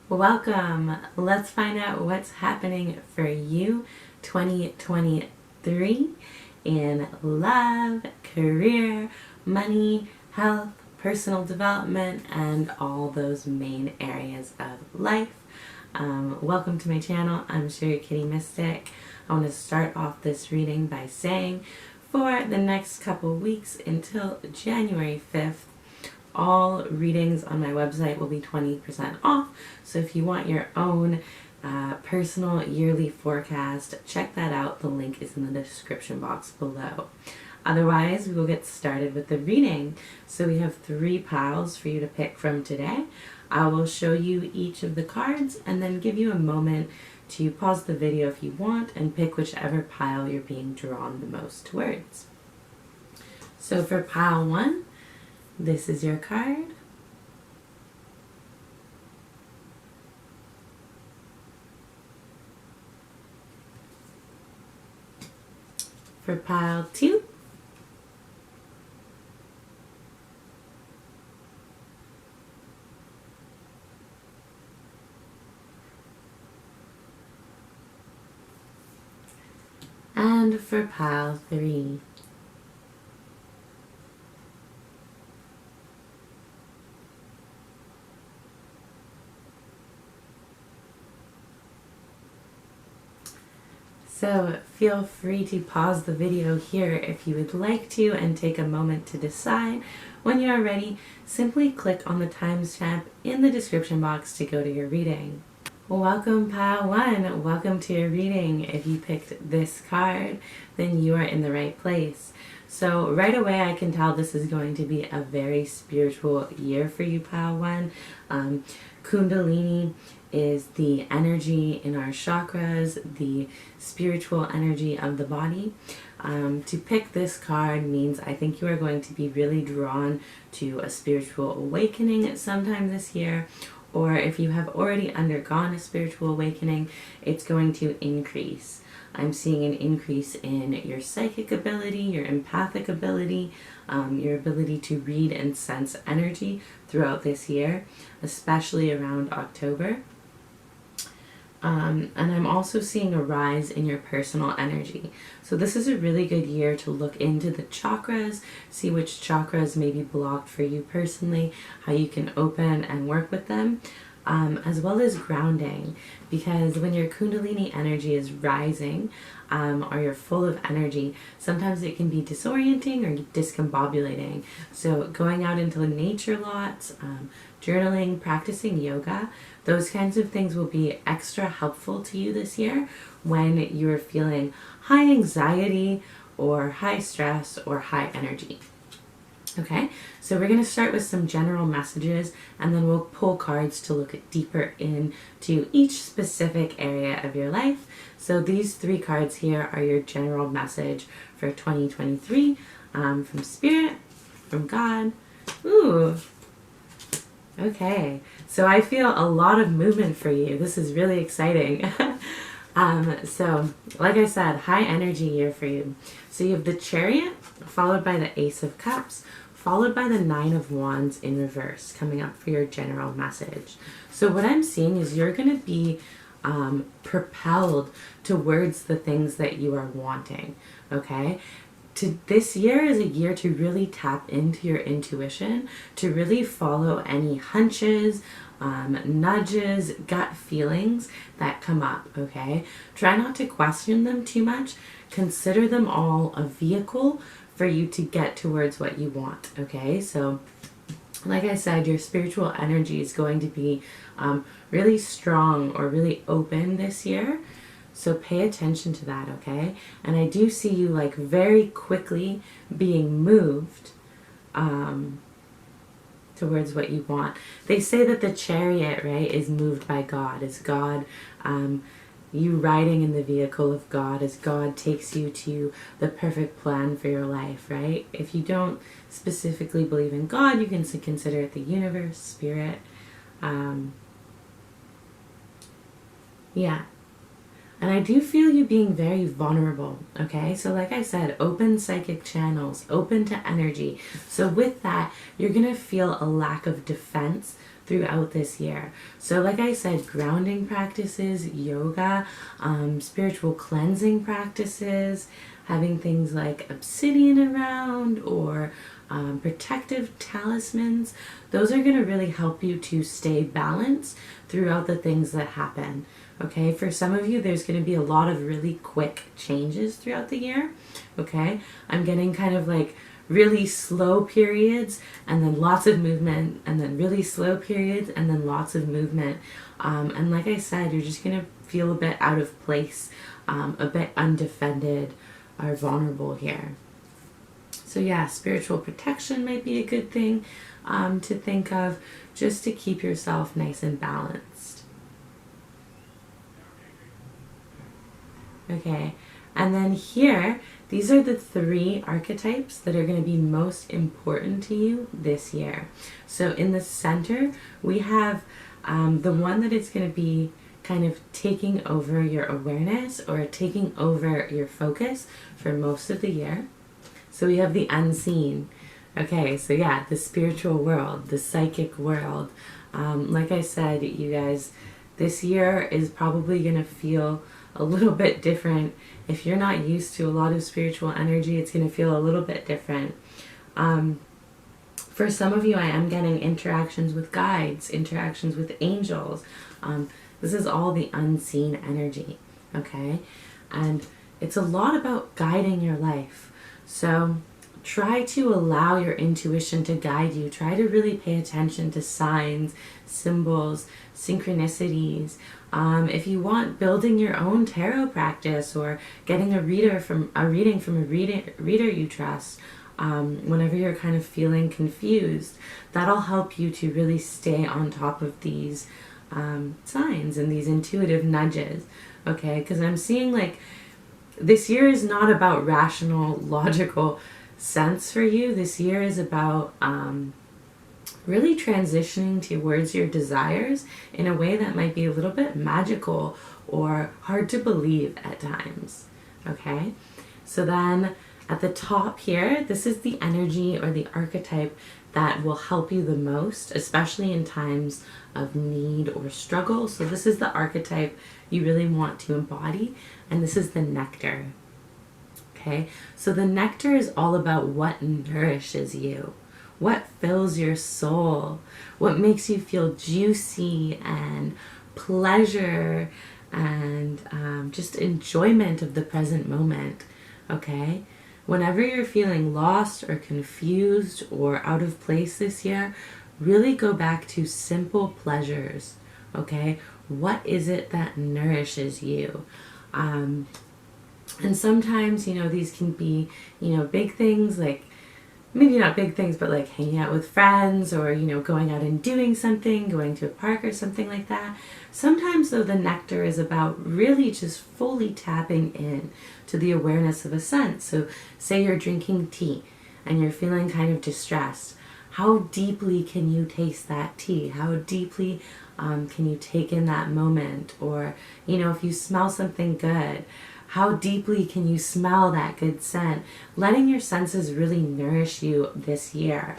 Welcome. Let's find out what's happening for you 2023 in love, career, money, health, personal development, and all those main areas of life. Welcome to my channel. I'm Sugar Kitty Mystic. I want to start off this reading by saying for the next couple weeks until January 5th, all readings on my website will be 20% off. So if you want your own personal yearly forecast, check that out. The link is in the description box below. Otherwise, we will get started with the reading. So we have 3 piles for you to pick from today. I will show you each of the cards and then give you a moment to pause the video if you want and pick whichever pile you're being drawn the most towards. So for pile 1, this is your card. For pile 2, and for pile 3. So feel free to pause the video here if you would like to and take a moment to decide. When you are ready, simply click on the timestamp in the description box to go to your reading. Welcome pile 1, welcome to your reading. If you picked this card, then you are in the right place. So right away I can tell this is going to be a very spiritual year for you, pile 1. Kundalini is the energy in our chakras, the spiritual energy of the body. To pick this card means I think you are going to be really drawn to a spiritual awakening sometime this year, or if you have already undergone a spiritual awakening, it's going to increase. I'm seeing an increase in your psychic ability, your empathic ability, your ability to read and sense energy throughout this year, especially around October. And I'm also seeing a rise in your personal energy. So this is a really good year to look into the chakras, see which chakras may be blocked for you personally, how you can open and work with them, as well as grounding. Because when your Kundalini energy is rising, or you're full of energy, sometimes it can be disorienting or discombobulating. So going out into nature lots, journaling, practicing yoga, those kinds of things will be extra helpful to you this year when you're feeling high anxiety or high stress or high energy. Okay, so we're going to start with some general messages and then we'll pull cards to look deeper into each specific area of your life. So these 3 cards here are your general message for 2023 from Spirit, from God. Ooh. Okay, so I feel a lot of movement for you. This is really exciting. So, like I said, high energy year for you. So you have the Chariot, followed by the Ace of Cups, followed by the 9 of Wands in reverse, coming up for your general message. So what I'm seeing is you're going to be propelled towards the things that you are wanting, okay? This year is a year to really tap into your intuition, to really follow any hunches, nudges, gut feelings that come up, okay? Try not to question them too much. Consider them all a vehicle for you to get towards what you want, okay? So, like I said, your spiritual energy is going to be really strong or really open this year. So pay attention to that, okay? And I do see you like very quickly being moved towards what you want. They say that the Chariot, right, is moved by God. Is God, you riding in the vehicle of God as God takes you to the perfect plan for your life, right? If you don't specifically believe in God, you can consider it the universe, spirit. Yeah. And I do feel you being very vulnerable, okay? So like I said, open psychic channels, open to energy. So with that, you're going to feel a lack of defense throughout this year. So like I said, grounding practices, yoga, spiritual cleansing practices, having things like obsidian around, or protective talismans, those are going to really help you to stay balanced throughout the things that happen. Okay, for some of you, there's going to be a lot of really quick changes throughout the year. Okay, I'm getting kind of like really slow periods and then lots of movement, and then really slow periods and then lots of movement. And like I said, you're just going to feel a bit out of place, a bit undefended or vulnerable here. So yeah, spiritual protection might be a good thing to think of, just to keep yourself nice and balanced. Okay, and then here, these are the 3 archetypes that are going to be most important to you this year. So in the center, we have the one that is going to be kind of taking over your awareness or taking over your focus for most of the year. So we have the unseen. Okay, so yeah, the spiritual world, the psychic world. Like I said, you guys, this year is probably going to feel a little bit different. If you're not used to a lot of spiritual energy, it's going to feel a little bit different. For some of you, I am getting interactions with guides, interactions with angels. This is all the unseen energy, okay? And it's a lot about guiding your life. So try to allow your intuition to guide you. Try to really pay attention to signs, symbols, synchronicities. If you want, building your own tarot practice or getting a reading from a reader you trust, whenever you're kind of feeling confused, that'll help you to really stay on top of these signs and these intuitive nudges. Okay, because I'm seeing like this year is not about rational, logical sense for you. This year is about really transitioning towards your desires in a way that might be a little bit magical or hard to believe at times. Okay, so then at the top here, this is the energy or the archetype that will help you the most, especially in times of need or struggle. So this is the archetype you really want to embody, and this is the nectar. Okay, so the nectar is all about what nourishes you, what fills your soul, what makes you feel juicy and pleasure and just enjoyment of the present moment. Okay, whenever you're feeling lost or confused or out of place this year, really go back to simple pleasures. Okay, what is it that nourishes you? And sometimes, you know, these can be, you know, big things, like maybe not big things, but like hanging out with friends, or, you know, going out and doing something, going to a park or something like that. Sometimes, though, the nectar is about really just fully tapping in to the awareness of a sense. So say you're drinking tea and you're feeling kind of distressed. How deeply can you taste that tea? How deeply can you take in that moment? Or, you know, if you smell something good, how deeply can you smell that good scent? Letting your senses really nourish you this year.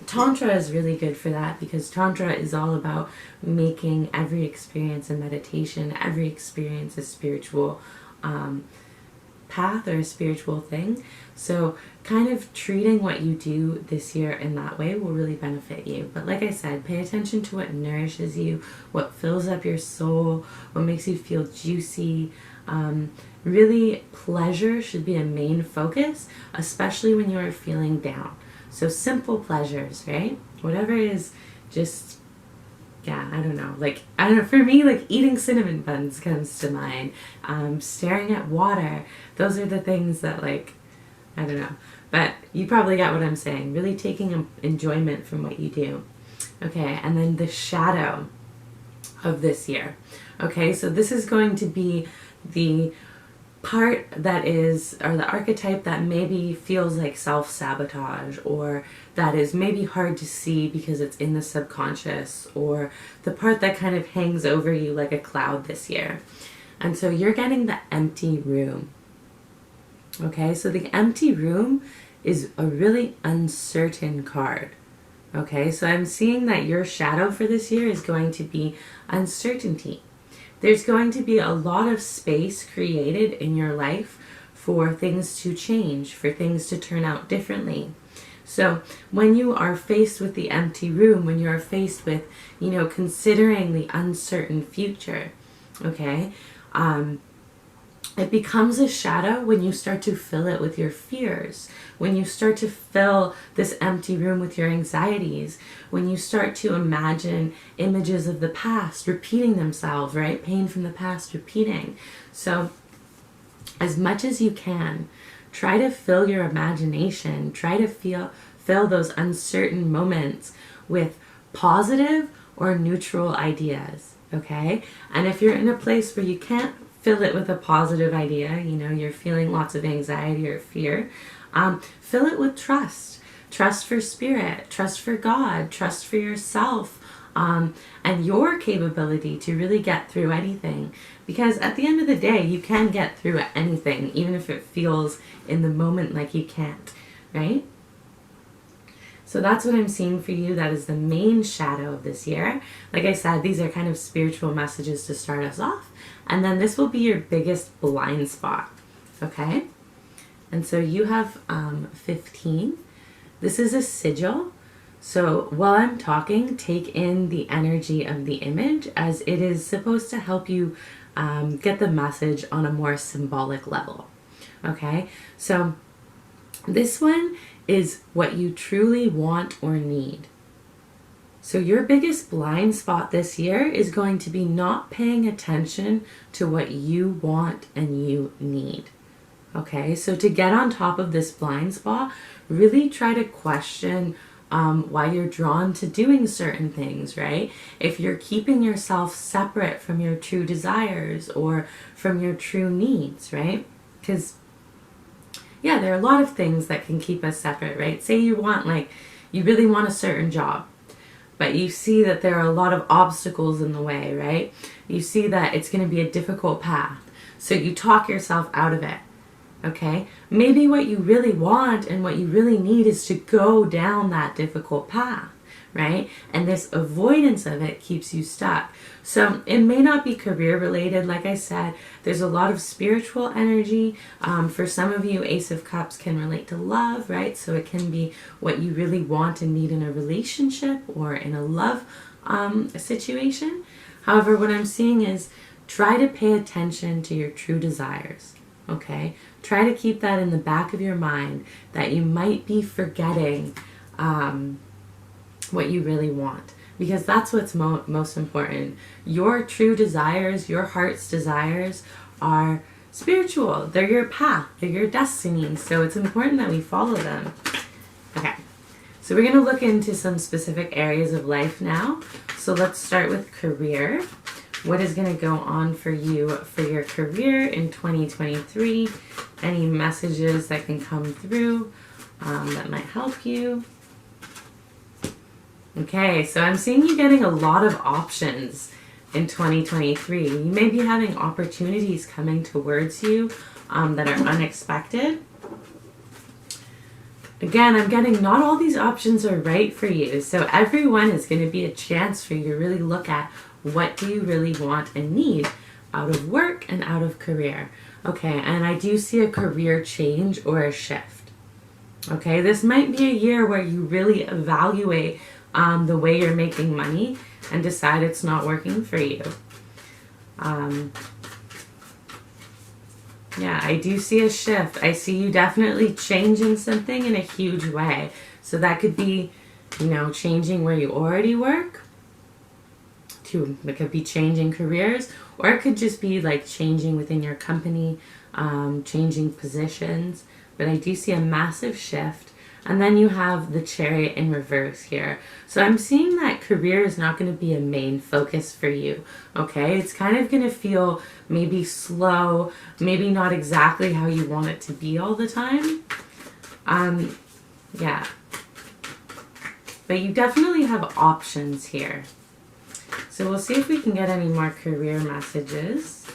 Tantra is really good for that, because Tantra is all about making every experience a meditation, every experience a spiritual path or a spiritual thing. So kind of treating what you do this year in that way will really benefit you. But like I said, pay attention to what nourishes you, what fills up your soul, what makes you feel juicy. Really, pleasure should be a main focus, especially when you are feeling down. So simple pleasures, right? Whatever is just, yeah, I don't know, for me, like eating cinnamon buns comes to mind. Staring at water. Those are the things that, like, I don't know. But you probably got what I'm saying. Really taking enjoyment from what you do. Okay, and then the shadow of this year. Okay, so this is going to be the part that is, or the archetype that maybe feels like self-sabotage, or that is maybe hard to see because it's in the subconscious, or the part that kind of hangs over you like a cloud this year. And so you're getting the empty room. Okay, so the empty room is a really uncertain card. Okay, so I'm seeing that your shadow for this year is going to be uncertainty. There's going to be a lot of space created in your life for things to change, for things to turn out differently. So when you are faced with the empty room, when you're faced with, considering the uncertain future, okay, it becomes a shadow when you start to fill it with your fears, when you start to fill this empty room with your anxieties, when you start to imagine images of the past repeating themselves, right? Pain from the past repeating. So as much as you can, try to fill your imagination, try to fill those uncertain moments with positive or neutral ideas, okay? And if you're in a place where you can't fill it with a positive idea, you're feeling lots of anxiety or fear, fill it with trust. Trust for spirit, trust for God, trust for yourself, and your capability to really get through anything. Because at the end of the day, you can get through anything, even if it feels in the moment like you can't, right? So that's what I'm seeing for you. That is the main shadow of this year. Like I said, these are kind of spiritual messages to start us off. And then this will be your biggest blind spot, okay? And so you have 15. This is a sigil. So while I'm talking, take in the energy of the image, as it is supposed to help you get the message on a more symbolic level, okay? So this one is what you truly want or need. So your biggest blind spot this year is going to be not paying attention to what you want and you need. Okay, so to get on top of this blind spot, really try to question why you're drawn to doing certain things, right? If you're keeping yourself separate from your true desires or from your true needs, right? Because yeah, there are a lot of things that can keep us separate, right? Say you really want a certain job, but you see that there are a lot of obstacles in the way, right? You see that it's going to be a difficult path. So you talk yourself out of it, okay? Maybe what you really want and what you really need is to go down that difficult path, right? And this avoidance of it keeps you stuck. So it may not be career related. Like I said, there's a lot of spiritual energy. For some of you, Ace of Cups can relate to love, right? So it can be what you really want and need in a relationship or in a love situation. However, what I'm seeing is try to pay attention to your true desires, okay? Try to keep that in the back of your mind, that you might be forgetting what you really want, because that's what's most important. Your true desires, your heart's desires are spiritual. They're your path. They're your destiny. So it's important that we follow them. Okay. So we're going to look into some specific areas of life now. So let's start with career. What is going to go on for you for your career in 2023? Any messages that can come through that might help you? Okay, so I'm seeing you getting a lot of options in 2023. You may be having opportunities coming towards you that are unexpected. Again, I'm getting not all these options are right for you. So everyone is going to be a chance for you to really look at what do you really want and need out of work and out of career. Okay, and I do see a career change or a shift. Okay, this might be a year where you really evaluate the way you're making money and decide it's not working for you. Yeah, I do see a shift. I see you definitely changing something in a huge way. So that could be, changing where you already work. It could be changing careers, or it could just be like changing within your company, changing positions. But I do see a massive shift. And then you have the Chariot in reverse here. So I'm seeing that career is not going to be a main focus for you, okay? It's kind of going to feel maybe slow, maybe not exactly how you want it to be all the time. Yeah. but you definitely have options here. So we'll see if we can get any more career messages.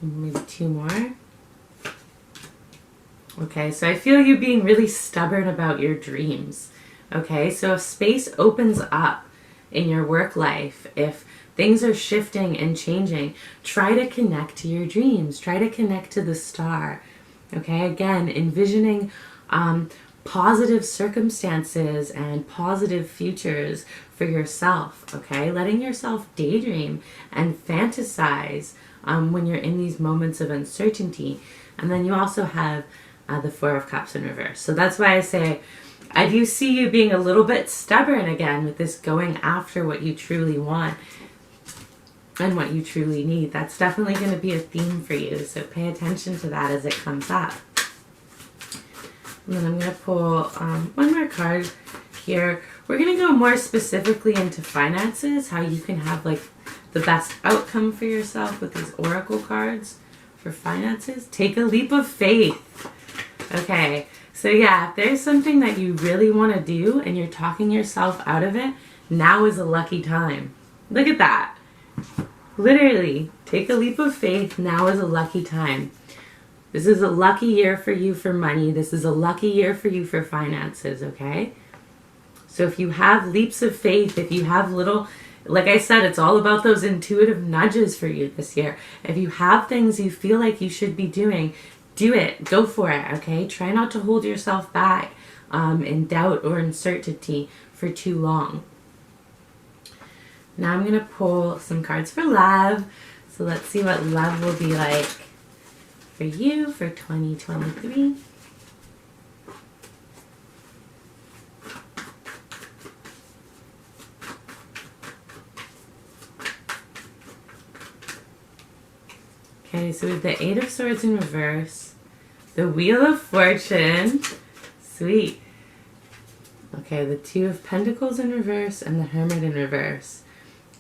Maybe 2 more. Okay, so I feel you being really stubborn about your dreams. Okay, so if space opens up in your work life, if things are shifting and changing, try to connect to your dreams. Try to connect to the star. Okay, again, envisioning positive circumstances and positive futures for yourself. Okay, letting yourself daydream and fantasize when you're in these moments of uncertainty. And then you also have the 4 of Cups in reverse. So that's why I say I do see you being a little bit stubborn again with this going after what you truly want and what you truly need. That's definitely going to be a theme for you. So pay attention to that as it comes up. And then I'm going to pull one more card here. We're going to go more specifically into finances, how you can have like the best outcome for yourself with these oracle cards for finances. Take a leap of faith. Okay, so yeah, if there's something that you really want to do and you're talking yourself out of it, now is a lucky time. Look at that. Literally, take a leap of faith. Now is a lucky time. This is a lucky year for you for money. This is a lucky year for you for finances, okay? So if you have leaps of faith, if you have little, like I said, it's all about those intuitive nudges for you this year. If you have things you feel like you should be doing, do it. Go for it, okay? Try not to hold yourself back in doubt or uncertainty for too long. Now I'm going to pull some cards for love. So let's see what love will be like for you for 2023. Okay, so we have the 8 of Swords in reverse, the Wheel of Fortune, sweet. Okay, the 2 of Pentacles in reverse and the Hermit in reverse.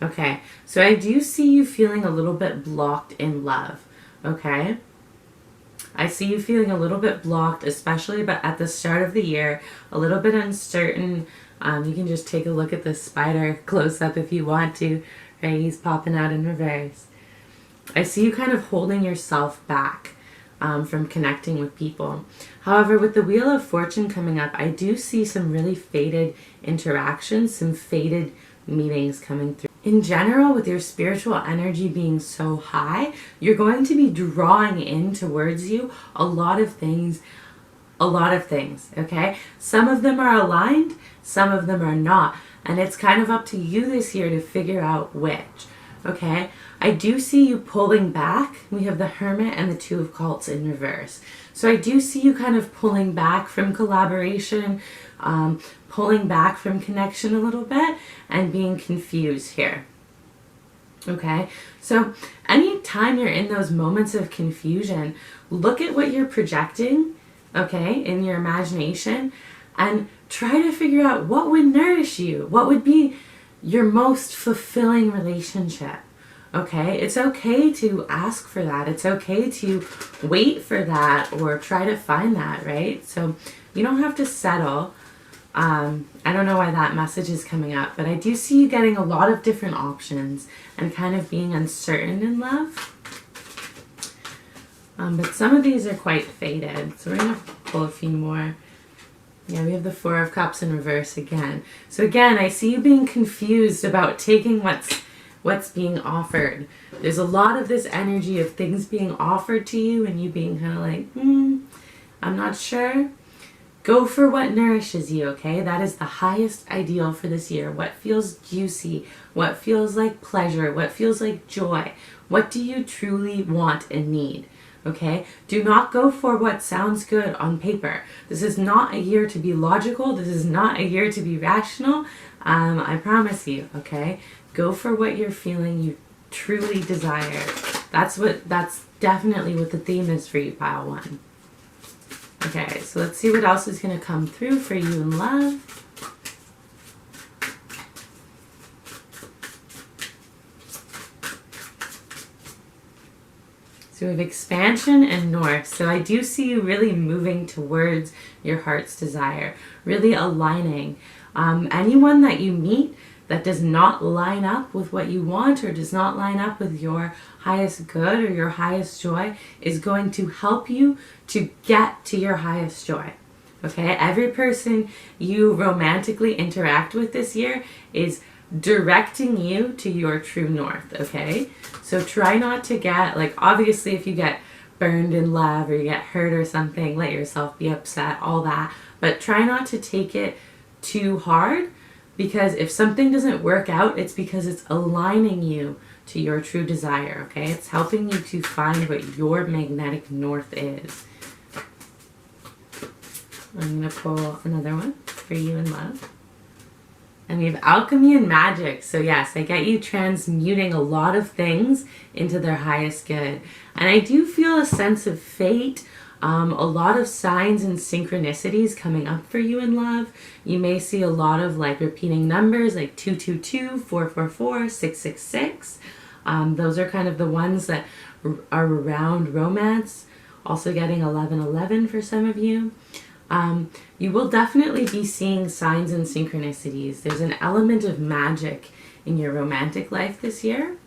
Okay, so I do see you feeling a little bit blocked in love, okay? I see you feeling a little bit blocked, especially but at the start of the year, a little bit uncertain. You can just take a look at this spider close up if you want to, right? He's popping out in reverse. I see you kind of holding yourself back from connecting with people. However, with the Wheel of Fortune coming up, I do see some really fated interactions, some fated meetings coming through. In general, with your spiritual energy being so high, you're going to be drawing in towards you a lot of things, okay? Some of them are aligned, some of them are not. And it's kind of up to you this year to figure out which, okay? I do see you pulling back. We have the Hermit and the 2 of Cups in reverse. So I do see you kind of pulling back from collaboration, pulling back from connection a little bit and being confused here. Okay, so anytime you're in those moments of confusion, look at what you're projecting, okay, in your imagination and try to figure out what would nourish you, what would be your most fulfilling relationship. Okay, it's okay to ask for that. It's okay to wait for that or try to find that, right? So you don't have to settle. I don't know why that message is coming up, but I do see you getting a lot of different options and kind of being uncertain in love. But some of these are quite faded. So we're going to pull a few more. Yeah, we have the 4 of Cups in reverse again. So again, I see you being confused about taking what's being offered. There's a lot of this energy of things being offered to you and you being kind of like, I'm not sure. Go for what nourishes you, okay? That is the highest ideal for this year. What feels juicy? What feels like pleasure? What feels like joy? What do you truly want and need? Okay? Do not go for what sounds good on paper. This is not a year to be logical. This is not a year to be rational. I promise you, okay? Go for what you're feeling you truly desire. That's definitely what the theme is for you, pile 1. Okay, so let's see what else is going to come through for you in love. So we have expansion and north. So I do see you really moving towards your heart's desire, really aligning. Anyone that you meet that does not line up with what you want or does not line up with your highest good or your highest joy is going to help you to get to your highest joy. Okay, every person you romantically interact with this year is directing you to your true north, okay? So try not to get, like, obviously if you get burned in love or you get hurt or something, let yourself be upset, all that. But try not to take it too hard, because if something doesn't work out, it's because it's aligning you to your true desire, okay? It's helping you to find what your magnetic north is. I'm going to pull another one for you in love. And we have alchemy and magic. So yes, I get you transmuting a lot of things into their highest good. And I do feel a sense of fate, a lot of signs and synchronicities coming up for you in love. You may see a lot of like repeating numbers like 222, 444, 666. Those are kind of the ones that are around romance. Also getting 1111 for some of you. You will definitely be seeing signs and synchronicities. There's an element of magic in your romantic life this year.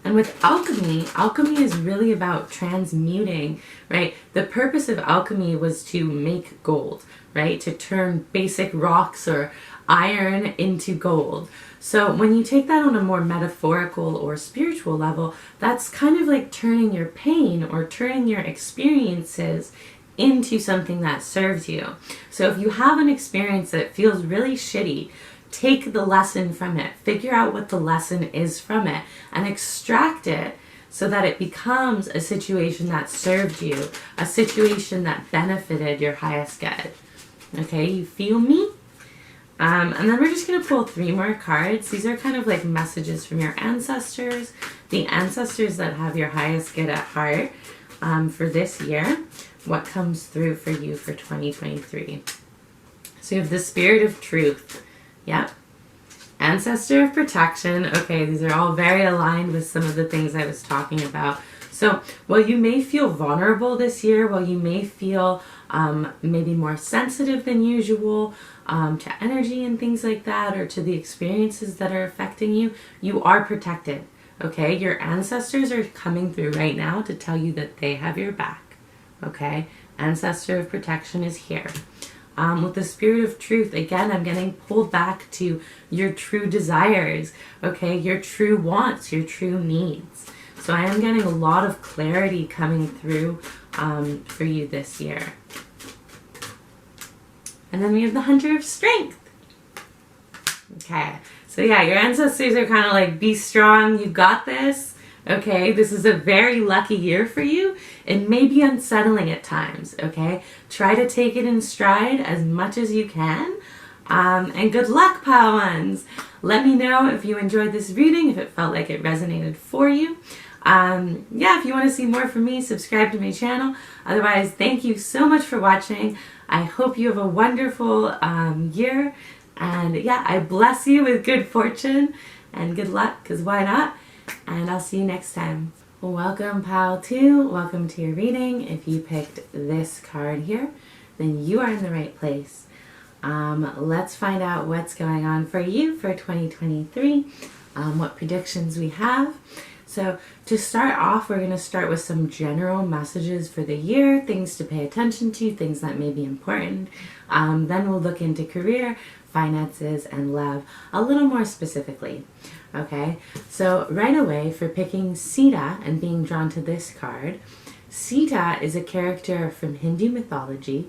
And with alchemy, alchemy is really about transmuting, right? The purpose of alchemy was to make gold, right? To turn basic rocks or iron into gold. So when you take that on a more metaphorical or spiritual level, that's kind of like turning your pain or turning your experiences into something that serves you. So if you have an experience that feels really shitty, take the lesson from it, figure out what the lesson is from it, and extract it so that it becomes a situation that served you, a situation that benefited your highest good. Okay, you feel me? And then we're just going to pull 3 more cards. These are kind of like messages from your ancestors, the ancestors that have your highest good at heart for this year. What comes through for you for 2023? So you have the Spirit of Truth. Yep. Ancestor of Protection. Okay, these are all very aligned with some of the things I was talking about. So while you may feel vulnerable this year, while you may feel maybe more sensitive than usual to energy and things like that, or to the experiences that are affecting you, you are protected. Okay, your ancestors are coming through right now to tell you that they have your back. Okay, Ancestor of Protection is here. With the Spirit of Truth, again, I'm getting pulled back to your true desires, okay, your true wants, your true needs. So I am getting a lot of clarity coming through for you this year. And then we have the Hunter of Strength. Okay, so yeah, your ancestors are kind of like, be strong, you got this. Okay, this is a very lucky year for you. It may be unsettling at times, okay? Try to take it in stride as much as you can. And good luck, pile ones. Let me know if you enjoyed this reading, if it felt like it resonated for you. Yeah, if you want to see more from me, subscribe to my channel. Otherwise, thank you so much for watching. I hope you have a wonderful year. And yeah, I bless you with good fortune and good luck, because why not? And I'll see you next time. Welcome, pile 2. Welcome to your reading. If you picked this card here, then you are in the right place. Let's find out what's going on for you for 2023, what predictions we have. So to start off, we're going to start with some general messages for the year, things to pay attention to, things that may be important. Then we'll look into career, finances, and love a little more specifically. Okay, so right away for picking Sita and being drawn to this card, Sita is a character from Hindu mythology,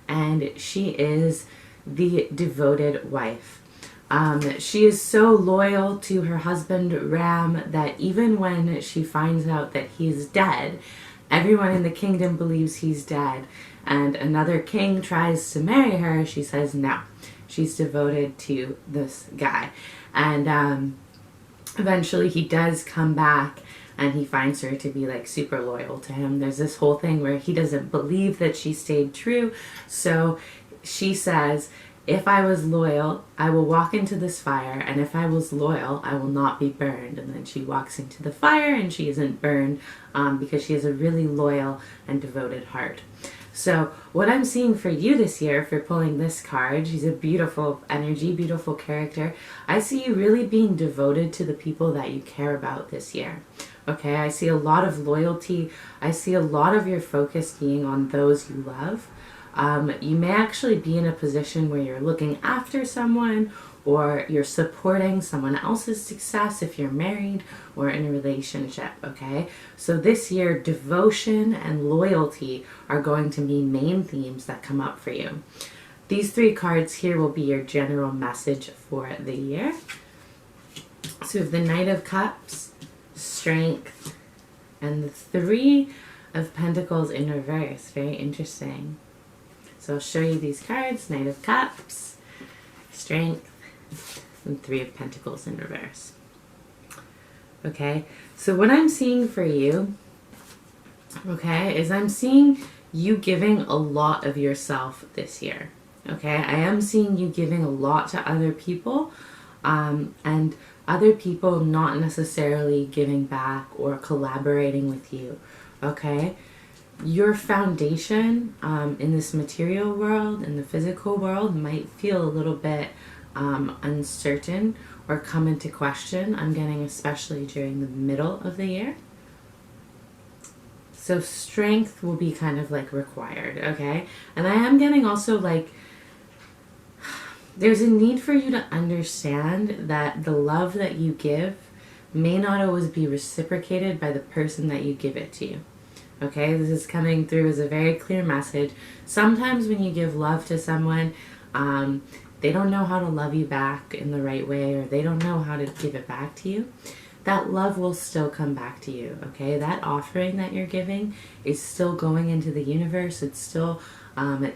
and she is the devoted wife. She is so loyal to her husband Ram that even when she finds out that he's dead, everyone in the kingdom believes he's dead, and another king tries to marry her. She says no. She's devoted to this guy. And eventually he does come back and he finds her to be like super loyal to him. There's this whole thing where he doesn't believe that she stayed true. So she says, if I was loyal, I will walk into this fire, and if I was loyal, I will not be burned. And then she walks into the fire and she isn't burned because she has a really loyal and devoted heart. So what I'm seeing for you this year for pulling this card, she's a beautiful energy, beautiful character. I see you really being devoted to the people that you care about this year. Okay, I see a lot of loyalty. I see a lot of your focus being on those you love. You may actually be in a position where you're looking after someone, or you're supporting someone else's success if you're married or in a relationship, okay? So this year, devotion and loyalty are going to be main themes that come up for you. These 3 cards here will be your general message for the year. So we have the Knight of Cups, Strength, and the 3 of Pentacles in reverse. Very interesting. So I'll show you these cards. Knight of Cups, Strength, and 3 of Pentacles in reverse. Okay, so what I'm seeing for you, okay, is I'm seeing you giving a lot of yourself this year. Okay, I am seeing you giving a lot to other people, and other people not necessarily giving back or collaborating with you. Okay, your foundation in this material world, in the physical world, might feel a little bit uncertain or come into question. I'm getting especially during the middle of the year. So strength will be kind of like required, okay? And I am getting also like there's a need for you to understand that the love that you give may not always be reciprocated by the person that you give it to. Okay, this is coming through as a very clear message. Sometimes when you give love to someone, they don't know how to love you back in the right way, or they don't know how to give it back to you. That love will still come back to you, okay? That offering that you're giving is still going into the universe. It's still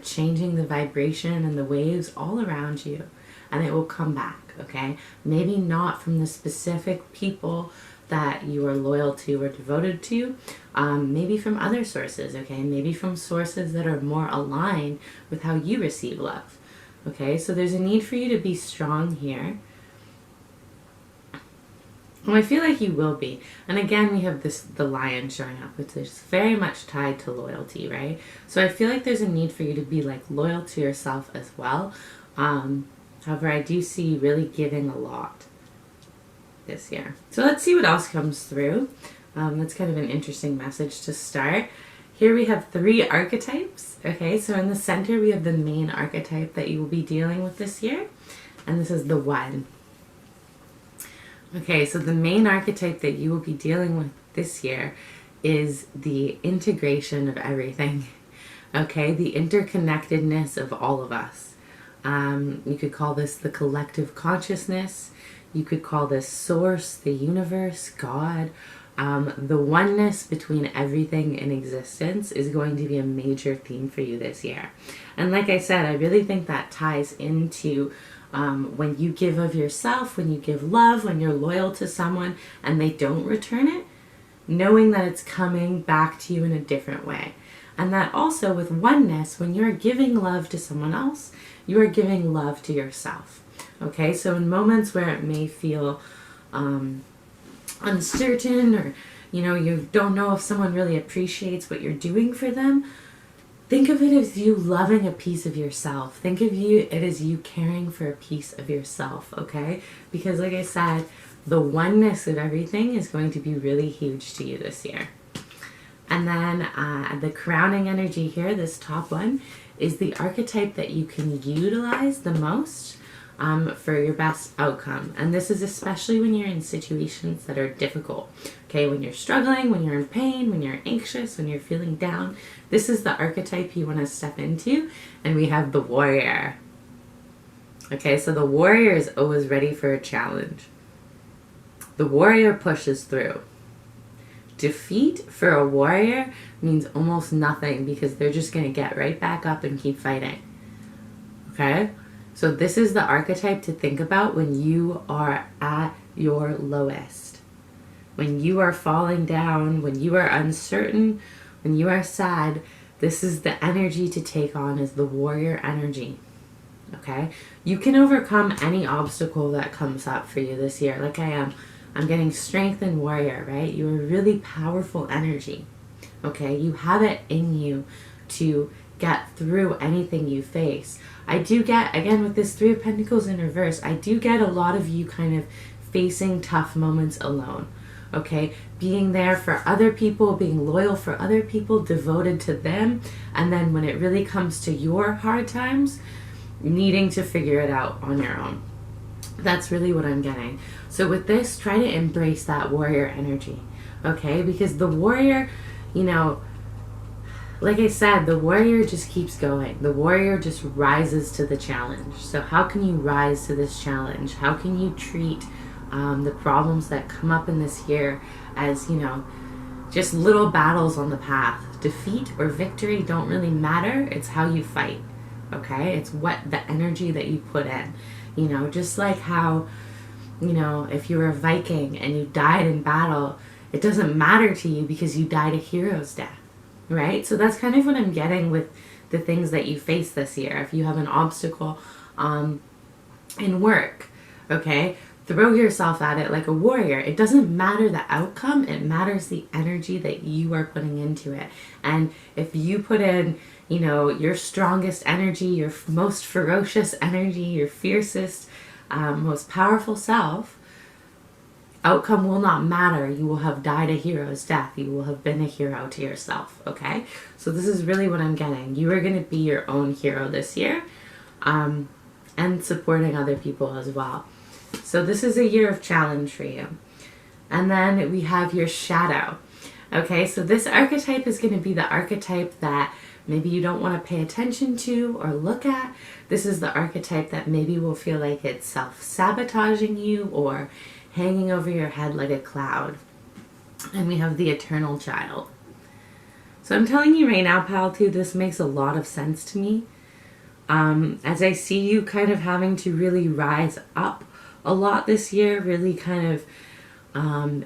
changing the vibration and the waves all around you, and it will come back, okay? Maybe not from the specific people that you are loyal to or devoted to, maybe from other sources, okay? Maybe from sources that are more aligned with how you receive love, okay? So there's a need for you to be strong here. Well, I feel like you will be. And again, we have the lion showing up, which is very much tied to loyalty, right? So I feel like there's a need for you to be like loyal to yourself as well. However, I do see you really giving a lot this year. So let's see what else comes through. That's kind of an interesting message to start. Here we have 3 archetypes. Okay, so in the center we have the main archetype that you will be dealing with this year. And this is the 1. Okay, so the main archetype that you will be dealing with this year is the integration of everything. Okay, the interconnectedness of all of us. You could call this the collective consciousness. You could call this source, the universe, God. The oneness between everything in existence is going to be a major theme for you this year. And like I said, I really think that ties into when you give of yourself, when you give love, when you're loyal to someone and they don't return it, knowing that it's coming back to you in a different way. And that also with oneness, when you're giving love to someone else, you are giving love to yourself. Okay, so in moments where it may feel uncertain, or you don't know if someone really appreciates what you're doing for them, think of it as you loving a piece of yourself. Think of it as you caring for a piece of yourself, okay? Because like I said, the oneness of everything is going to be really huge to you this year. And then the crowning energy here, this top one, is the archetype that you can utilize the most for your best outcome. And this is especially when you're in situations that are difficult. Okay, when you're struggling, when you're in pain, when you're anxious, when you're feeling down, this is the archetype you want to step into. And we have the warrior. Okay, so the warrior is always ready for a challenge. The warrior pushes through. Defeat for a warrior means almost nothing, because they're just going to get right back up and keep fighting. Okay? So this is the archetype to think about when you are at your lowest. When you are falling down, when you are uncertain, when you are sad, this is the energy to take on, is the warrior energy. Okay? You can overcome any obstacle that comes up for you this year, like I am. I'm getting strength and warrior, right? You're a really powerful energy. Okay? You have it in you to get through anything you face. I do get, again, with this Three of Pentacles in reverse, I do get a lot of you kind of facing tough moments alone. Okay, being there for other people, being loyal for other people, devoted to them, and then when it really comes to your hard times, needing to figure it out on your own. That's really what I'm getting. So with this, try to embrace that warrior energy, okay? Because the warrior, you know, like I said, the warrior just keeps going. The warrior just rises to the challenge. So how can you rise to this challenge? How can you treat the problems that come up in this year as, you know, just little battles on the path? Defeat or victory don't really matter. It's how you fight, okay? It's what the energy that you put in. You know, just like how, you know, if you were a Viking and you died in battle, it doesn't matter to you because you died a hero's death, right? So that's kind of what I'm getting with the things that you face this year. If you have an obstacle in work, okay, throw yourself at it like a warrior. It doesn't matter the outcome. It matters the energy that you are putting into it. And if you put in, you know, your strongest energy, your most ferocious energy, your fiercest, most powerful self, outcome will not matter. You will have died a hero's death. You will have been a hero to yourself, okay? So this is really what I'm getting. You are going to be your own hero this year, and supporting other people as well. So this is a year of challenge for you. And then we have your shadow. Okay, so this archetype is going to be the archetype that maybe you don't want to pay attention to or look at. This is the archetype that maybe will feel like it's self-sabotaging you or hanging over your head like a cloud. And we have the eternal child. So I'm telling you right now, pal, too, this makes a lot of sense to me. As I see you kind of having to really rise up a lot this year, really kind of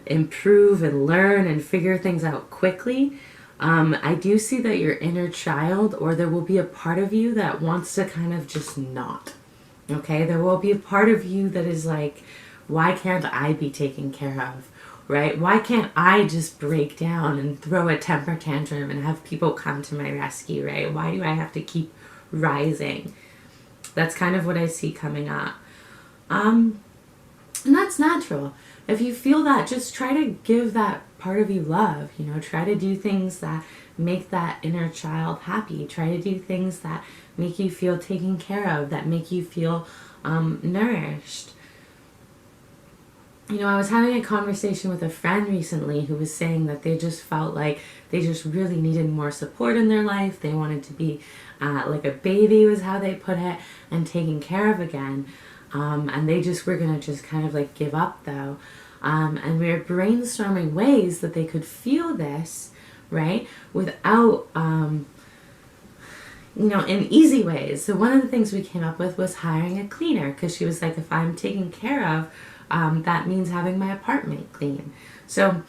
improve and learn and figure things out quickly. I do see that your inner child, or there will be a part of you that wants to kind of just not. Okay, there will be a part of you that is like, why can't I be taken care of? Right? Why can't I just break down and throw a temper tantrum and have people come to my rescue, right? Why do I have to keep rising? That's kind of what I see coming up. And that's natural. If you feel that, just try to give that part of you love. You know, try to do things that make that inner child happy. Try to do things that make you feel taken care of, that make you feel nourished. You know, I was having a conversation with a friend recently who was saying that they just felt like they just really needed more support in their life. They wanted to be like a baby, was how they put it, and taken care of again. And they just were going to just kind of like give up though. And we were brainstorming ways that they could feel this, right, without, you know, in easy ways. So one of the things we came up with was hiring a cleaner, because she was like, if I'm taken care of, that means having my apartment clean. So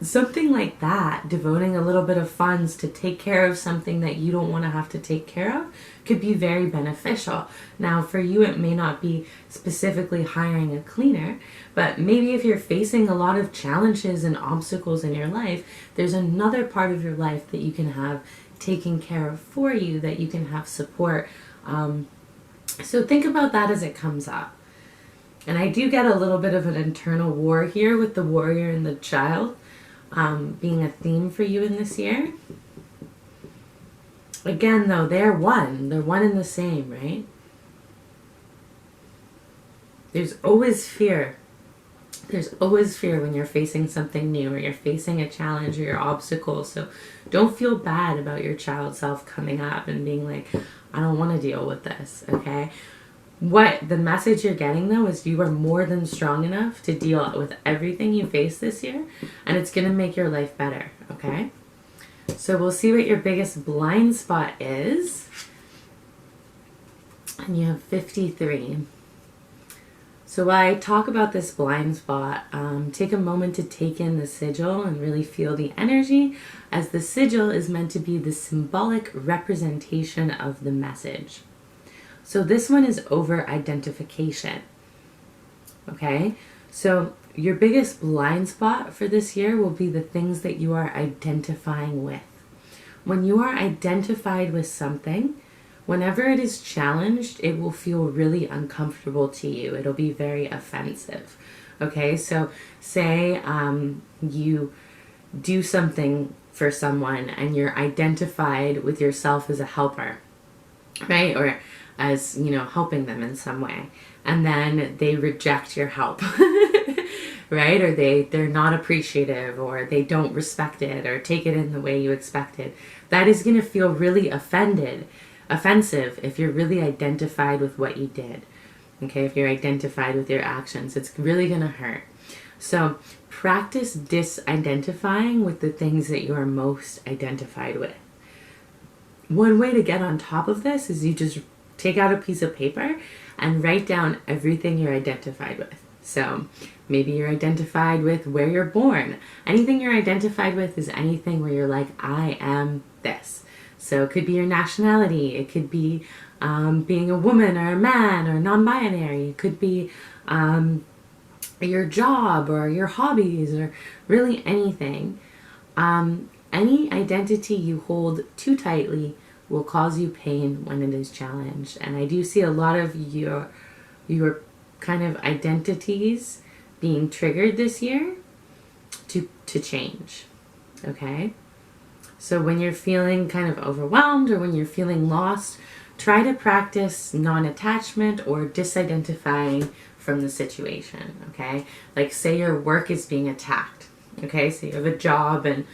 something like that, devoting a little bit of funds to take care of something that you don't want to have to take care of, could be very beneficial. Now, for you, it may not be specifically hiring a cleaner, but maybe if you're facing a lot of challenges and obstacles in your life, there's another part of your life that you can have taken care of for you, that you can have support. So think about that as it comes up. And I do get a little bit of an internal war here with the warrior and the child being a theme for you in this year. Again, though, they're one. They're one and the same, right? There's always fear. There's always fear when you're facing something new, or you're facing a challenge or your obstacle. So don't feel bad about your child self coming up and being like, I don't want to deal with this, okay? What the message you're getting, though, is you are more than strong enough to deal with everything you face this year, and it's going to make your life better, okay? So we'll see what your biggest blind spot is. And you have 53. So while I talk about this blind spot, take a moment to take in the sigil and really feel the energy, as the sigil is meant to be the symbolic representation of the message. So this one is over identification. Okay? So your biggest blind spot for this year will be the things that you are identifying with. When you are identified with something, whenever it is challenged, it will feel really uncomfortable to you. It'll be very offensive. Okay, so say you do something for someone and you're identified with yourself as a helper, right? Or as, helping them in some way. And then they reject your help, right? Or they're not appreciative, or they don't respect it or take it in the way you expected. That is going to feel really offensive if you're really identified with what you did. Okay, if you're identified with your actions, it's really going to hurt. So practice disidentifying with the things that you are most identified with. One way to get on top of this is you just take out a piece of paper and write down everything you're identified with. So maybe you're identified with where you're born. Anything you're identified with is anything where you're like, I am this. So it could be your nationality. It could be being a woman or a man or non-binary. It could be your job or your hobbies or really anything. Any identity you hold too tightly will cause you pain when it is challenged. And I do see a lot of your kind of identities being triggered this year to change. Okay? So when you're feeling kind of overwhelmed or when you're feeling lost, try to practice non-attachment or disidentifying from the situation. Okay? Like say your work is being attacked. Okay? So you have a job and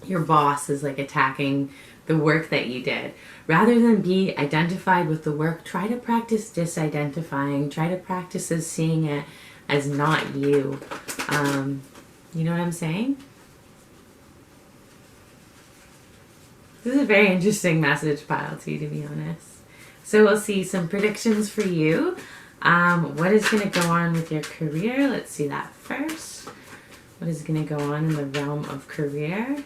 your boss is like attacking the work that you did. Rather than be identified with the work, try to practice disidentifying. Try to practice as seeing it as not you. You know what I'm saying? This is a very interesting message pile too, to be honest. So we'll see some predictions for you. What is going to go on with your career? Let's see that first. What is going to go on in the realm of career?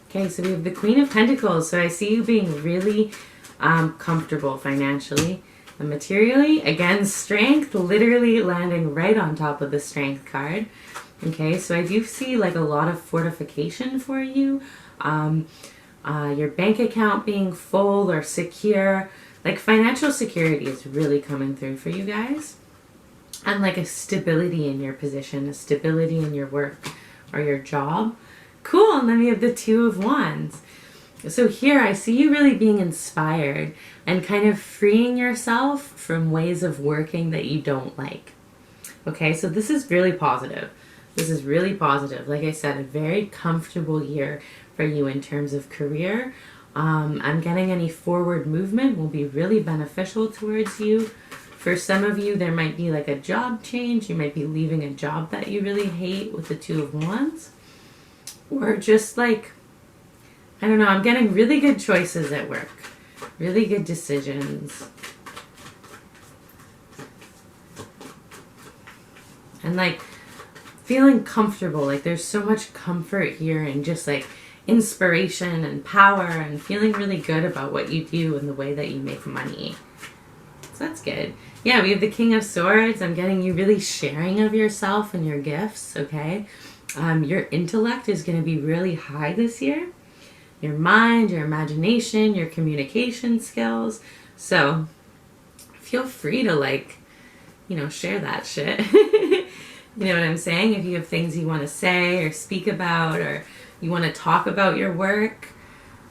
Okay, so we have the Queen of Pentacles. So I see you being really comfortable financially and materially. Again, strength, literally landing right on top of the strength card. Okay, so I do see like a lot of fortification for you. Your bank account being full or secure. Like financial security is really coming through for you guys. And like a stability in your position, a stability in your work or your job. Cool, and then we have the Two of Wands. So here I see you really being inspired and kind of freeing yourself from ways of working that you don't like. Okay, so this is really positive. This is really positive. Like I said, a very comfortable year for you in terms of career. I'm getting any forward movement will be really beneficial towards you. For some of you, there might be like a job change. You might be leaving a job that you really hate with the Two of Wands. Or just like, I don't know, I'm getting really good choices at work. Really good decisions. And like feeling comfortable. Like there's so much comfort here and just like inspiration and power and feeling really good about what you do and the way that you make money. So that's good. Yeah, we have the King of Swords. I'm getting you really sharing of yourself and your gifts, okay? Your intellect is going to be really high this year. Your mind, your imagination, your communication skills. So feel free to like, share that shit. You know what I'm saying? If you have things you want to say or speak about or you want to talk about your work,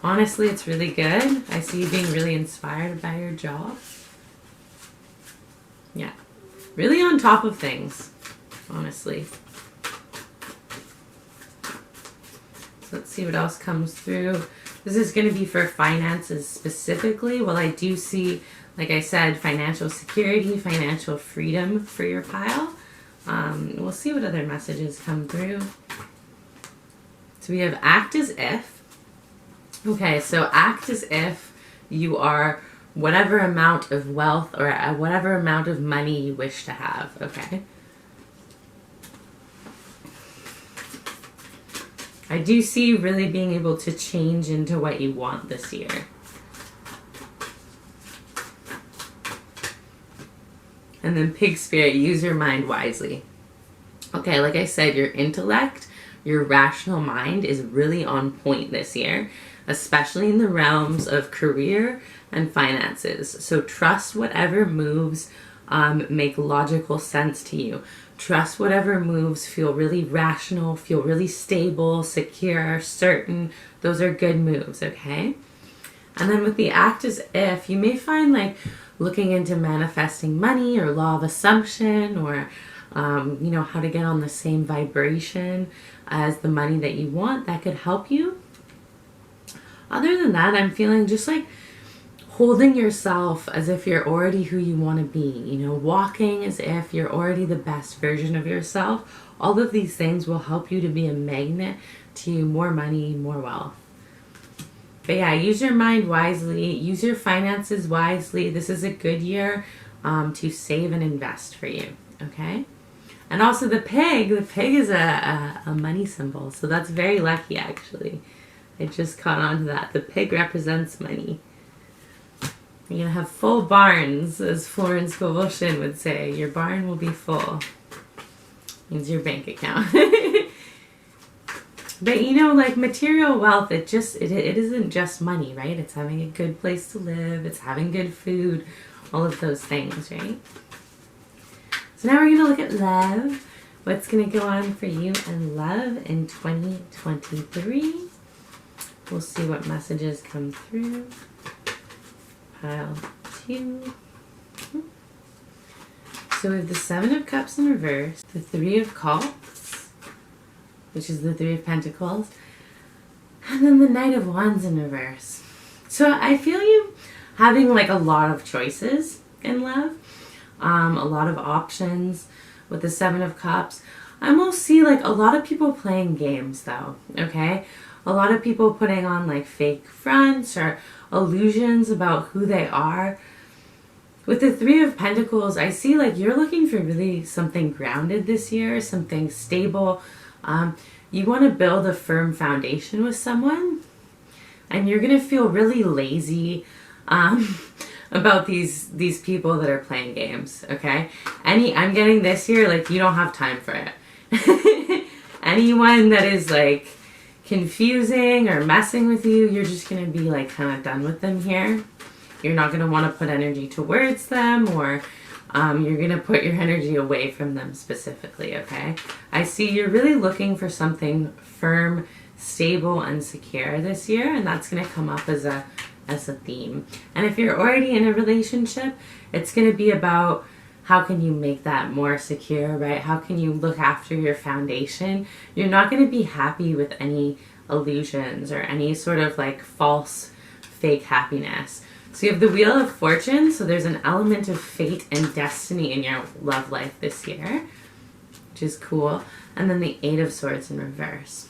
honestly, it's really good. I see you being really inspired by your job. Yeah. Really on top of things, honestly. Let's see what else comes through. This is going to be for finances specifically. Well, I do see, like I said, financial security, financial freedom for your pile. We'll see what other messages come through. So we have act as if. Okay, so act as if you are whatever amount of wealth or whatever amount of money you wish to have. Okay. I do see you really being able to change into what you want this year. And then Pig Spirit, use your mind wisely. Okay, like I said, your intellect, your rational mind is really on point this year, especially in the realms of career and finances. So trust whatever moves make logical sense to you. Trust whatever moves feel really rational, feel really stable, secure, certain. Those are good moves, okay? And then with the act as if, you may find like looking into manifesting money or law of assumption or how to get on the same vibration as the money that you want. That could help you. Other than that, I'm feeling just like holding yourself as if you're already who you want to be, walking as if you're already the best version of yourself. All of these things will help you to be a magnet to more money, more wealth. But yeah, use your mind wisely, use your finances wisely. This is a good year to save and invest for you, okay? And also the pig is a money symbol, so that's very lucky actually. I just caught on to that. The pig represents money. You're going to have full barns, as Florence Scovel Shinn would say. Your barn will be full. Means your bank account. But like material wealth, it isn't just money, right? It's having a good place to live. It's having good food. All of those things, right? So now we're going to look at love. What's going to go on for you in love in 2023. We'll see what messages come through. Pile 2. So we have the 7 of Cups in reverse, the 3 of Cups, which is the 3 of Pentacles, and then the Knight of Wands in reverse. So I feel you having like a lot of choices in love, a lot of options with the 7 of Cups. I almost see like a lot of people playing games though, okay? A lot of people putting on like fake fronts or illusions about who they are. With the 3 of Pentacles, I see like you're looking for really something grounded this year, something stable. You want to build a firm foundation with someone, and you're going to feel really lazy about these people that are playing games, okay? I'm getting this year, like you don't have time for it. Anyone that is like confusing or messing with you, you're just going to be like kind of done with them here. You're not going to want to put energy towards them, or you're going to put your energy away from them specifically, okay? I see you're really looking for something firm, stable, and secure this year, and that's going to come up as a theme. And if you're already in a relationship, it's going to be about how can you make that more secure, right? How can you look after your foundation? You're not going to be happy with any illusions or any sort of like false, fake happiness. So you have the Wheel of Fortune, so there's an element of fate and destiny in your love life this year, which is cool. And then the 8 of Swords in reverse.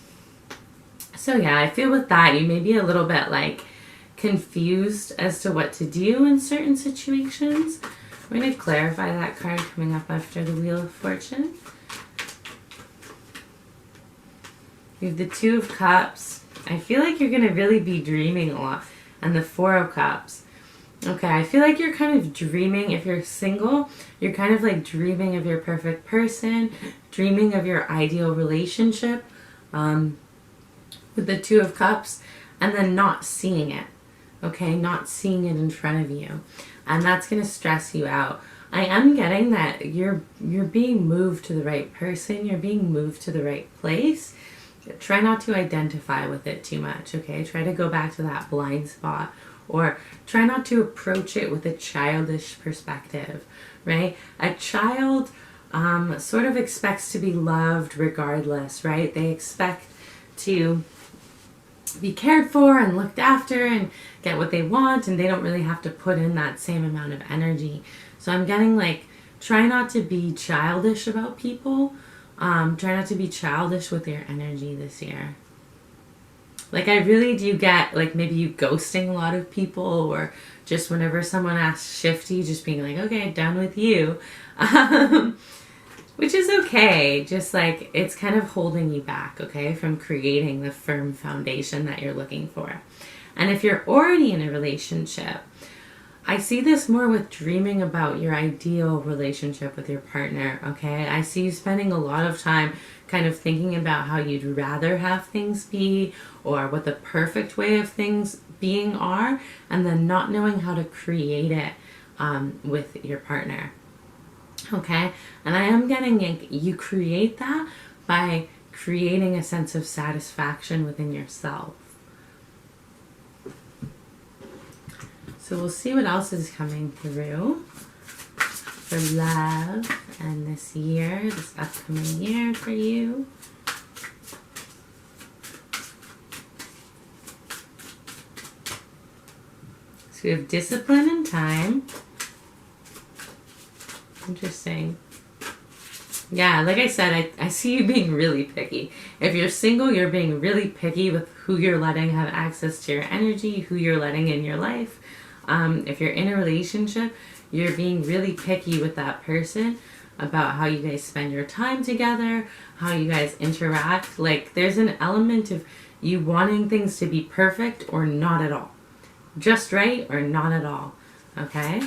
So yeah, I feel with that, you may be a little bit like confused as to what to do in certain situations. We're going to clarify that card coming up after the Wheel of Fortune. You have the 2 of Cups. I feel like you're going to really be dreaming a lot. And the 4 of Cups. Okay, I feel like you're kind of dreaming, if you're single, you're kind of like dreaming of your perfect person, dreaming of your ideal relationship with the 2 of Cups, and then not seeing it, okay? Not seeing it in front of you. And that's going to stress you out. I am getting that you're being moved to the right person, you're being moved to the right place. Try not to identify with it too much, okay? Try to go back to that blind spot, or try not to approach it with a childish perspective, right? A child sort of expects to be loved regardless, right? They expect to be cared for and looked after and get what they want, and they don't really have to put in that same amount of energy. So I'm getting like, try not to be childish about people. Try not to be childish with your energy this year. Like I really do get like maybe you ghosting a lot of people, or just whenever someone asks shifty, just being like, okay, done with you. Which is okay. Just like it's kind of holding you back, okay, from creating the firm foundation that you're looking for. And if you're already in a relationship, I see this more with dreaming about your ideal relationship with your partner, okay? I see you spending a lot of time kind of thinking about how you'd rather have things be or what the perfect way of things being are, and then not knowing how to create it with your partner, okay? And I am getting you create that by creating a sense of satisfaction within yourself. So we'll see what else is coming through for love and this year, this upcoming year for you. So we have discipline and time. Interesting. Yeah, like I said, I see you being really picky. If you're single, you're being really picky with who you're letting have access to your energy, who you're letting in your life. If you're in a relationship, you're being really picky with that person about how you guys spend your time together, how you guys interact. Like, there's an element of you wanting things to be perfect or not at all. Just right or not at all. Okay?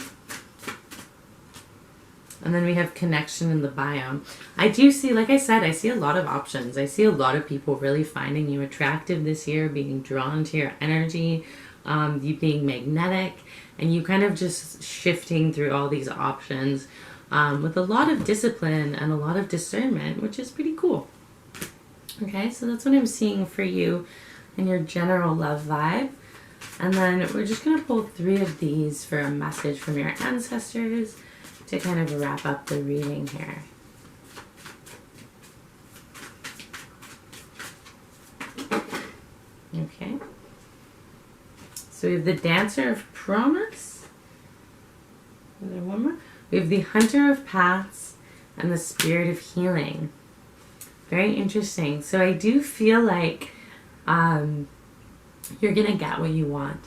And then we have connection in the biome. I do see, like I said, I see a lot of options. I see a lot of people really finding you attractive this year, being drawn to your energy, you being magnetic, and you kind of just shifting through all these options with a lot of discipline and a lot of discernment, which is pretty cool. Okay, so that's what I'm seeing for you in your general love vibe. And then we're just going to pull 3 of these for a message from your ancestors to kind of wrap up the reading here. Okay. So we have the Dancer of Promise. Is there one more? We have the Hunter of Paths and the Spirit of Healing. Very interesting. So I do feel like you're going to get what you want.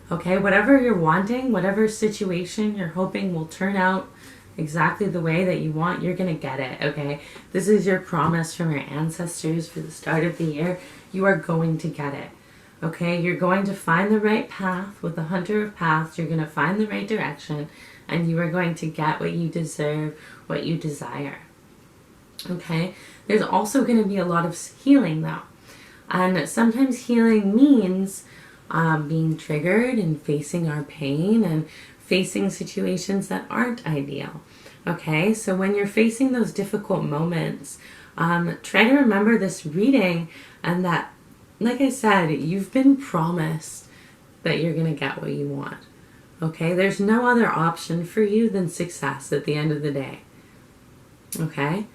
Okay? Whatever you're wanting, whatever situation you're hoping will turn out exactly the way that you want, you're going to get it. Okay? This is your promise from your ancestors for the start of the year. You are going to get it. Okay, you're going to find the right path with the Hunter of Paths. You're going to find the right direction, and you are going to get what you deserve, what you desire. Okay, there's also going to be a lot of healing though. And sometimes healing means being triggered and facing our pain and facing situations that aren't ideal. Okay, so when you're facing those difficult moments, try to remember this reading and that, like I said, you've been promised that you're going to get what you want. Okay? There's no other option for you than success at the end of the day. Okay?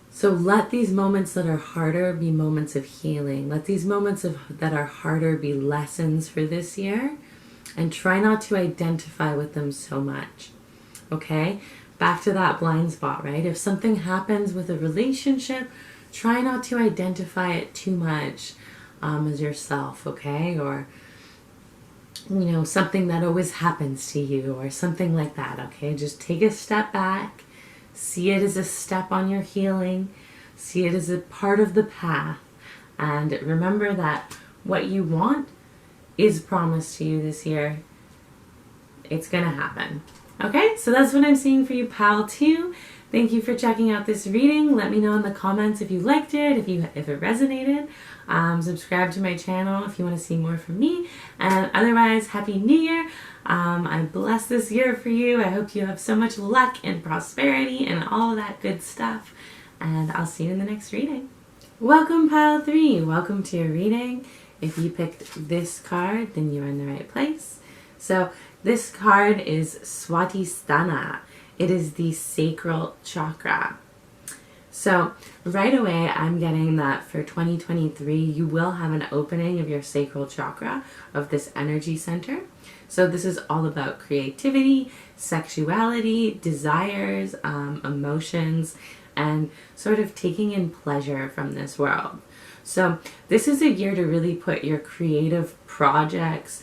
So let these moments that are harder be moments of healing. Let these moments that are harder be lessons for this year. And try not to identify with them so much. Okay? Back to that blind spot, right? If something happens with a relationship, try not to identify it too much as yourself, okay? Or, you know, something that always happens to you or something like that, okay? Just take a step back. See it as a step on your healing. See it as a part of the path. And remember that what you want is promised to you this year. It's going to happen. Okay, so that's what I'm seeing for you, pal, too. Thank you for checking out this reading. Let me know in the comments if you liked it, if it resonated. Subscribe to my channel if you want to see more from me. And otherwise, Happy New Year. I bless this year for you. I hope you have so much luck and prosperity and all that good stuff. And I'll see you in the next reading. Welcome, pile 3. Welcome to your reading. If you picked this card, then you're in the right place. So this card is Swatisthana. It is the sacral chakra. So right away, I'm getting that for 2023, you will have an opening of your sacral chakra, of this energy center. So this is all about creativity, sexuality, desires, emotions, and sort of taking in pleasure from this world. So this is a year to really put your creative projects,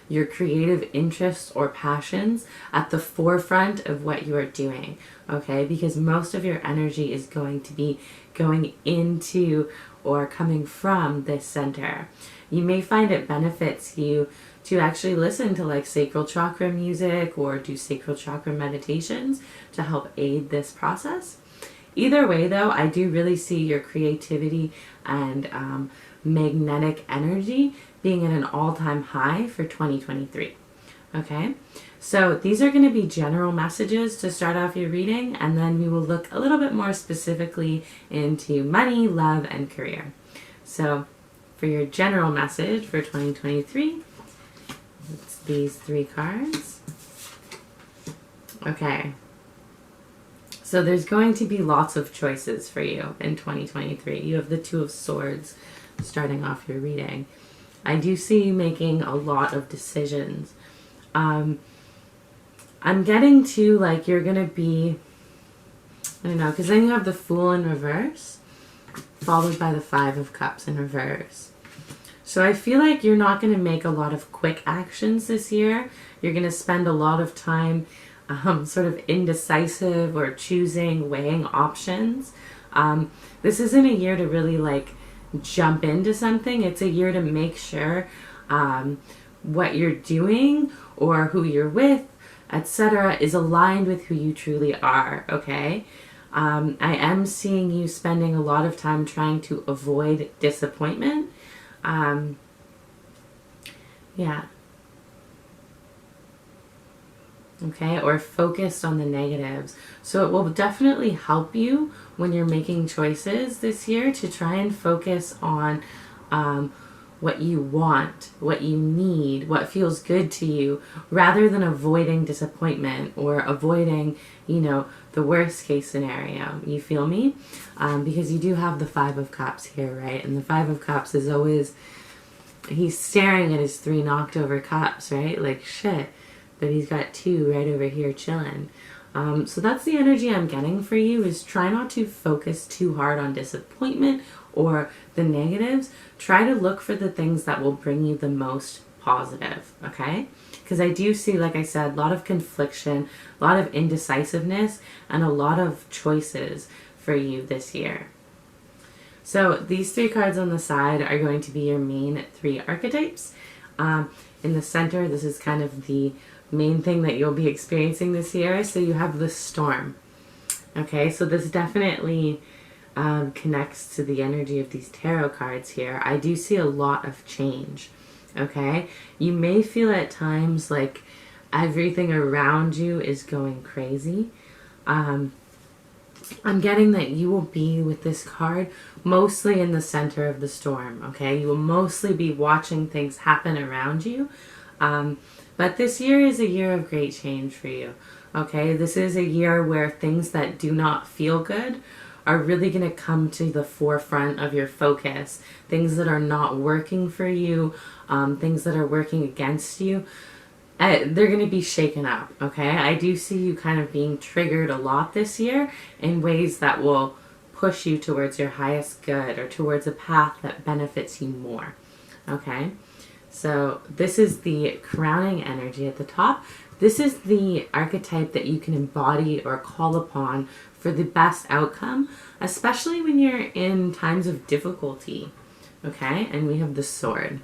your creative interests or passions at the forefront of what you are doing, okay? Because most of your energy is going to be going into or coming from this center. You may find it benefits you to actually listen to like sacral chakra music or do sacral chakra meditations to help aid this process. Either way though, I do really see your creativity and magnetic energy being at an all-time high for 2023. Okay, so these are going to be general messages to start off your reading, and then we will look a little bit more specifically into money, love, and career. So for your general message for 2023, it's these 3 cards. Okay, so there's going to be lots of choices for you in 2023. You have the Two of Swords starting off your reading. I do see you making a lot of decisions. I'm getting to like you're going to be, I don't know, because then you have the Fool in reverse, followed by the Five of Cups in reverse. So I feel like you're not going to make a lot of quick actions this year. You're going to spend a lot of time sort of indecisive or choosing, weighing options. This isn't a year to really like jump into something. It's a year to make sure what you're doing or who you're with, etc., is aligned with who you truly are, okay? I am seeing you spending a lot of time trying to avoid disappointment. Yeah. Okay, or focused on the negatives. So it will definitely help you when you're making choices this year to try and focus on what you want, what you need, what feels good to you, rather than avoiding disappointment or avoiding, you know, the worst case scenario. You feel me? Because you do have the Five of Cups here, right? And the Five of Cups is always, he's staring at his 3 knocked over cups, right? Like, shit. But he's got 2 right over here chilling. So that's the energy I'm getting for you, is try not to focus too hard on disappointment or the negatives. Try to look for the things that will bring you the most positive, okay? Because I do see, like I said, a lot of confliction, a lot of indecisiveness, and a lot of choices for you this year. So these 3 cards on the side are going to be your main 3 archetypes. In the center, this is kind of the main thing that you'll be experiencing this year. So you have the Storm. Okay, so this definitely connects to the energy of these tarot cards here. I do see a lot of change. Okay, you may feel at times like everything around you is going crazy. I'm getting that you will be, with this card, mostly in the center of the storm, okay? You will mostly be watching things happen around you. But this year is a year of great change for you, okay? This is a year where things that do not feel good are really going to come to the forefront of your focus. Things that are not working for you, things that are working against you, they're going to be shaken up, okay? I do see you kind of being triggered a lot this year in ways that will push you towards your highest good or towards a path that benefits you more, okay? So this is the crowning energy at the top. This is the archetype that you can embody or call upon for the best outcome, especially when you're in times of difficulty, okay? And we have the Sword.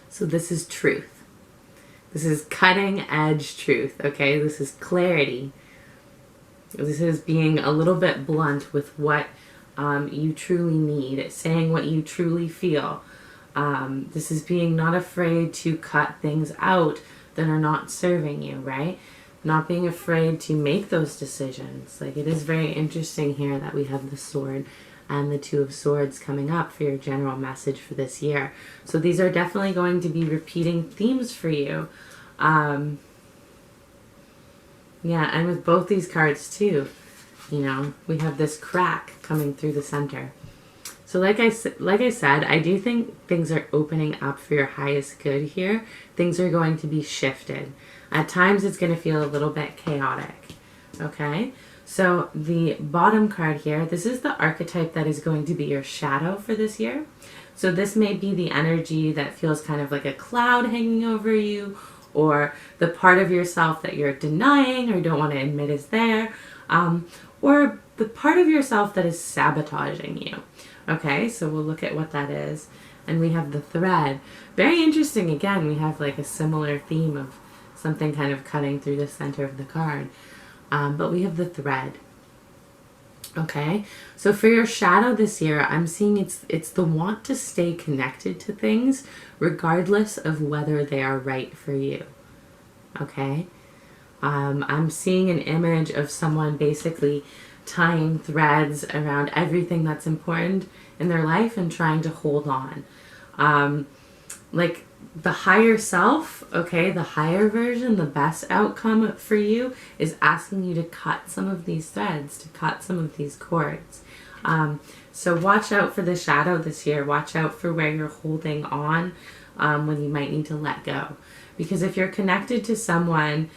So this is truth. This is cutting edge truth, okay? This is clarity. This is being a little bit blunt with what you truly need, saying what you truly feel. This is being not afraid to cut things out that are not serving you, right? Not being afraid to make those decisions. Like, it is very interesting here that we have the Sword and the Two of Swords coming up for your general message for this year. So these are definitely going to be repeating themes for you. Yeah, and with both these cards too, you know, we have this crack coming through the center. So like I said, I do think things are opening up for your highest good here. Things are going to be shifted. At times it's going to feel a little bit chaotic, okay? So the bottom card here, this is the archetype that is going to be your shadow for this year. So this may be the energy that feels kind of like a cloud hanging over you, or the part of yourself that you're denying or don't want to admit is there, or the part of yourself that is sabotaging you. Okay, so we'll look at what that is. and we have the thread. Very interesting. Again, we have like a similar theme of something kind of cutting through the center of the card. But we have the thread. Okay, so for your shadow this year, I'm seeing it's the want to stay connected to things regardless of whether they are right for you. Okay, I'm seeing an image of someone basically tying threads around everything that's important in their life and trying to hold on. Like the higher self, okay, the higher version, the best outcome for you is asking you to cut some of these threads, to cut some of these cords. So watch out for the shadow this year. Watch out for where you're holding on when you might need to let go. Because if you're connected to someone,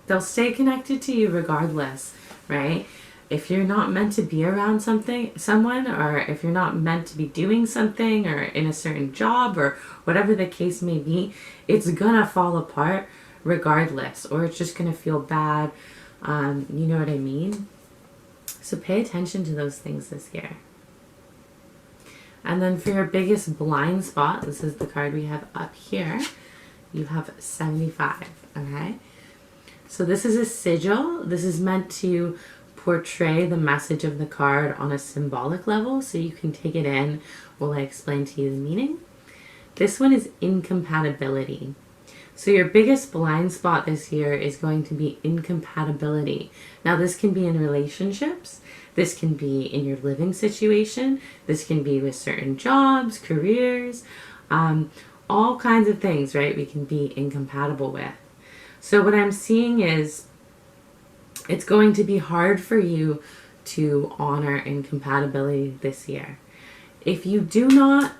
they'll stay connected to you regardless, right? If you're not meant to be around someone, or if you're not meant to be doing something or in a certain job or whatever the case may be, it's gonna fall apart regardless, or it's just gonna feel bad. You know what I mean? So pay attention to those things this year. And then for your biggest blind spot, this is the card we have up here. You have 75, okay? So this is a sigil. This is meant to portray the message of the card on a symbolic level, so you can take it in while I explain to you the meaning. This one is incompatibility. So your biggest blind spot this year is going to be incompatibility. Now this can be in relationships, this can be in your living situation, this can be with certain jobs, careers, all kinds of things, right? We can be incompatible with. So what I'm seeing is it's going to be hard for you to honor incompatibility this year. If you do not,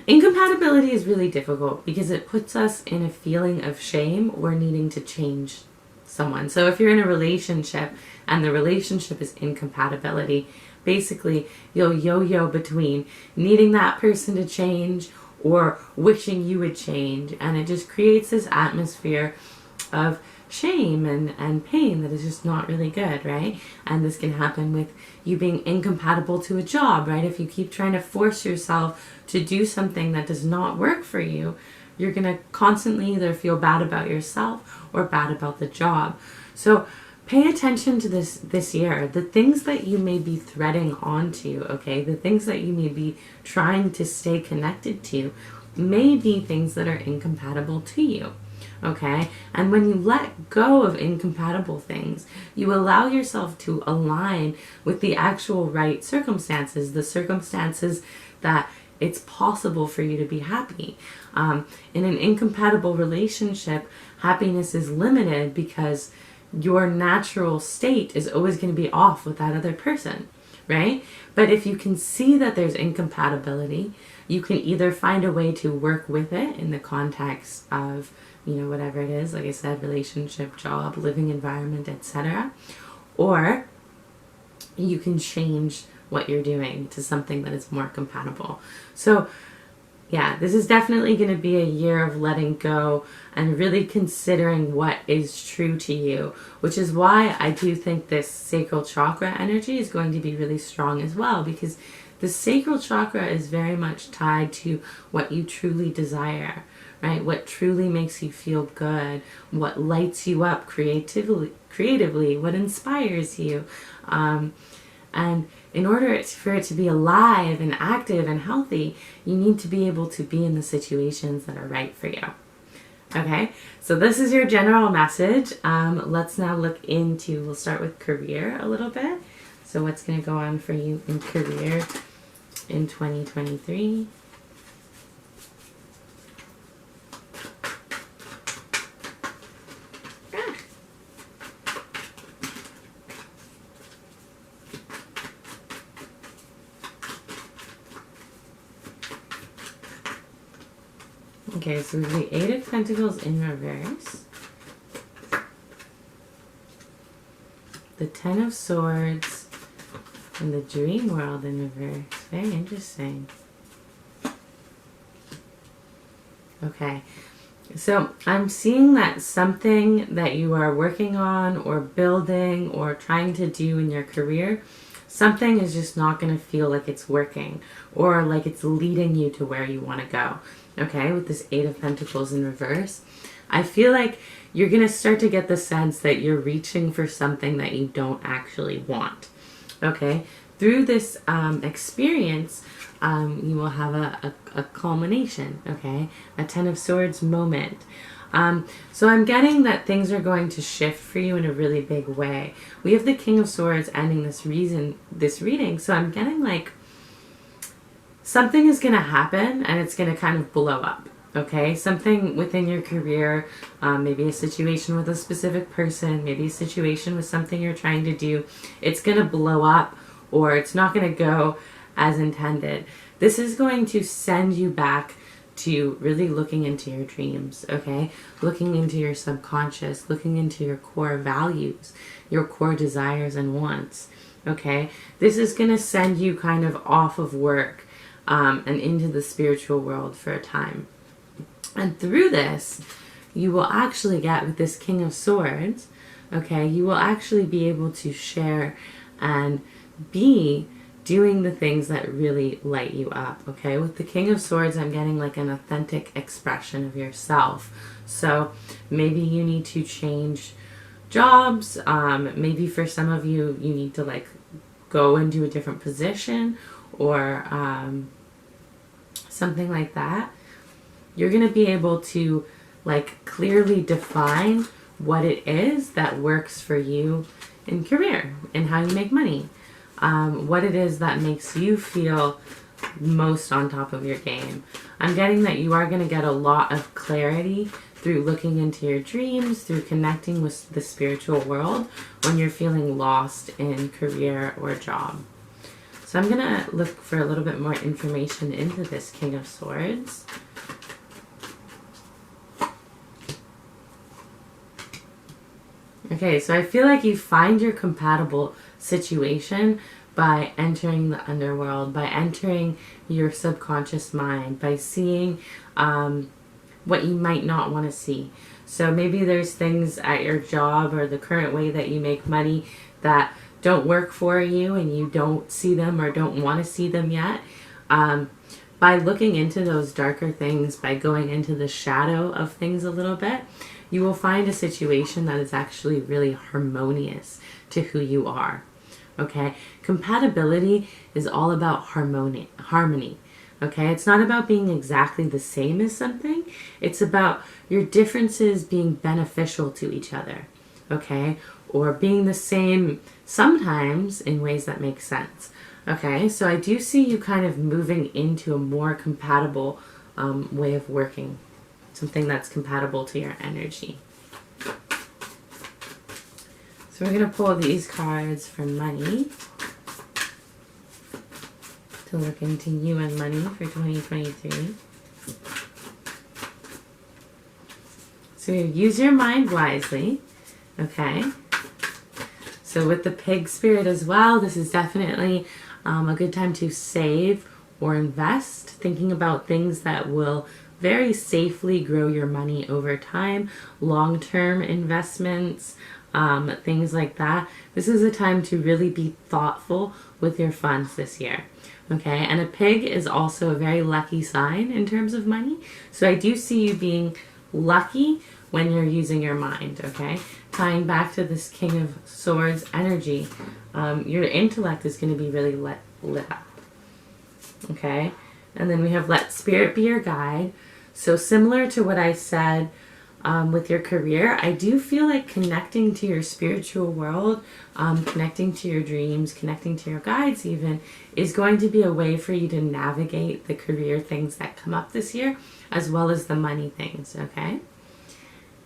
incompatibility is really difficult because it puts us in a feeling of shame or needing to change someone. So if you're in a relationship and the relationship is incompatibility, basically you'll yo-yo between needing that person to change or wishing you would change, and it just creates this atmosphere of shame and pain that is just not really good, right? And this can happen with you being incompatible to a job, right? If you keep trying to force yourself to do something that does not work for you, you're going to constantly either feel bad about yourself or bad about the job. So pay attention to this year. The things that you may be threading onto, okay, the things that you may be trying to stay connected to may be things that are incompatible to you. Okay, and when you let go of incompatible things, you allow yourself to align with the actual right circumstances, the circumstances that it's possible for you to be happy. In an incompatible relationship, happiness is limited because your natural state is always going to be off with that other person, right? But if you can see that there's incompatibility, you can either find a way to work with it in the context of, you know, whatever it is, like I said, relationship, job, living environment, etc. Or you can change what you're doing to something that is more compatible. So yeah, this is definitely going to be a year of letting go and really considering what is true to you, which is why I do think this sacral chakra energy is going to be really strong as well, because the sacral chakra is very much tied to what you truly desire, right? What truly makes you feel good, what lights you up creatively, what inspires you. And in order for it to be alive and active and healthy, you need to be able to be in the situations that are right for you. Okay, so this is your general message. Let's now look into, we'll start with career a little bit. So what's going to go on for you in career in 2023? Okay, so we have the Eight of Pentacles in reverse, the Ten of Swords, and the Dream World in reverse. Very interesting. Okay, so I'm seeing that something that you are working on or building or trying to do in your career, something is just not going to feel like it's working or like it's leading you to where you want to go. Okay, with this Eight of Pentacles in reverse, I feel like you're going to start to get the sense that you're reaching for something that you don't actually want. Okay, through this experience, you will have a culmination, okay, a Ten of Swords moment. So I'm getting that things are going to shift for you in a really big way. We have the King of Swords ending this reading, so I'm getting like something is going to happen and it's going to kind of blow up. Okay, something within your career, maybe a situation with a specific person, maybe a situation with something you're trying to do, it's going to blow up or it's not going to go as intended. This is going to send you back to really looking into your dreams, okay? Looking into your subconscious, looking into your core values, your core desires and wants, okay? This is going to send you kind of off of work and into the spiritual world for a time. And through this, you will actually get, with this King of Swords, okay, you will actually be able to share and be doing the things that really light you up, okay? With the King of Swords, I'm getting like an authentic expression of yourself. So maybe you need to change jobs. Maybe for some of you, you need to like go into a different position or something like that. You're going to be able to like clearly define what it is that works for you in career and how you make money. What it is that makes you feel most on top of your game. I'm getting that you are going to get a lot of clarity through looking into your dreams, through connecting with the spiritual world when you're feeling lost in career or job. So I'm going to look for a little bit more information into this King of Swords. Okay, so I feel like you find your compatible situation by entering the underworld, by entering your subconscious mind, by seeing what you might not want to see. So maybe there's things at your job or the current way that you make money that don't work for you and you don't see them or don't want to see them yet. By looking into those darker things, by going into the shadow of things a little bit, you will find a situation that is actually really harmonious to who you are. Okay? Compatibility is all about harmony. Okay? It's not about being exactly the same as something. It's about your differences being beneficial to each other. Okay? Or being the same sometimes in ways that make sense. Okay? So I do see you kind of moving into a more compatible way of working. Something that's compatible to your energy. So we're going to pull these cards for money. To look into you and money for 2023. So use your mind wisely. Okay. So with the pig spirit as well, this is definitely a good time to save or invest. Thinking about things that will very safely grow your money over time, long-term investments, things like that. This is a time to really be thoughtful with your funds this year. Okay, and a pig is also a very lucky sign in terms of money. So I do see you being lucky when you're using your mind, okay? Tying back to this King of Swords energy, your intellect is going to be really lit up. Okay, and then we have let spirit be your guide. So similar to what I said with your career, I do feel like connecting to your spiritual world, connecting to your dreams, connecting to your guides even, is going to be a way for you to navigate the career things that come up this year, as well as the money things, okay?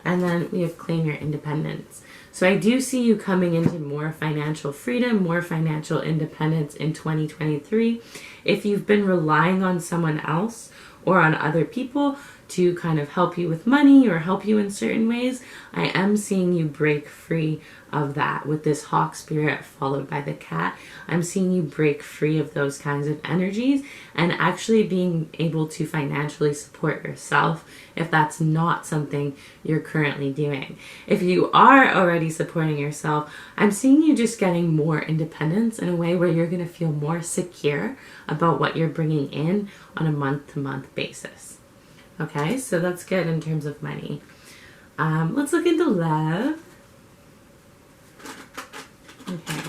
And then we have claim your independence. So I do see you coming into more financial freedom, more financial independence in 2023. If you've been relying on someone else or on other people to kind of help you with money or help you in certain ways, I am seeing you break free of that with this hawk spirit followed by the cat. I'm seeing you break free of those kinds of energies and actually being able to financially support yourself if that's not something you're currently doing. If you are already supporting yourself, I'm seeing you just getting more independence in a way where you're going to feel more secure about what you're bringing in on a month-to-month basis. Okay, so that's good in terms of money. Let's look into love. Okay.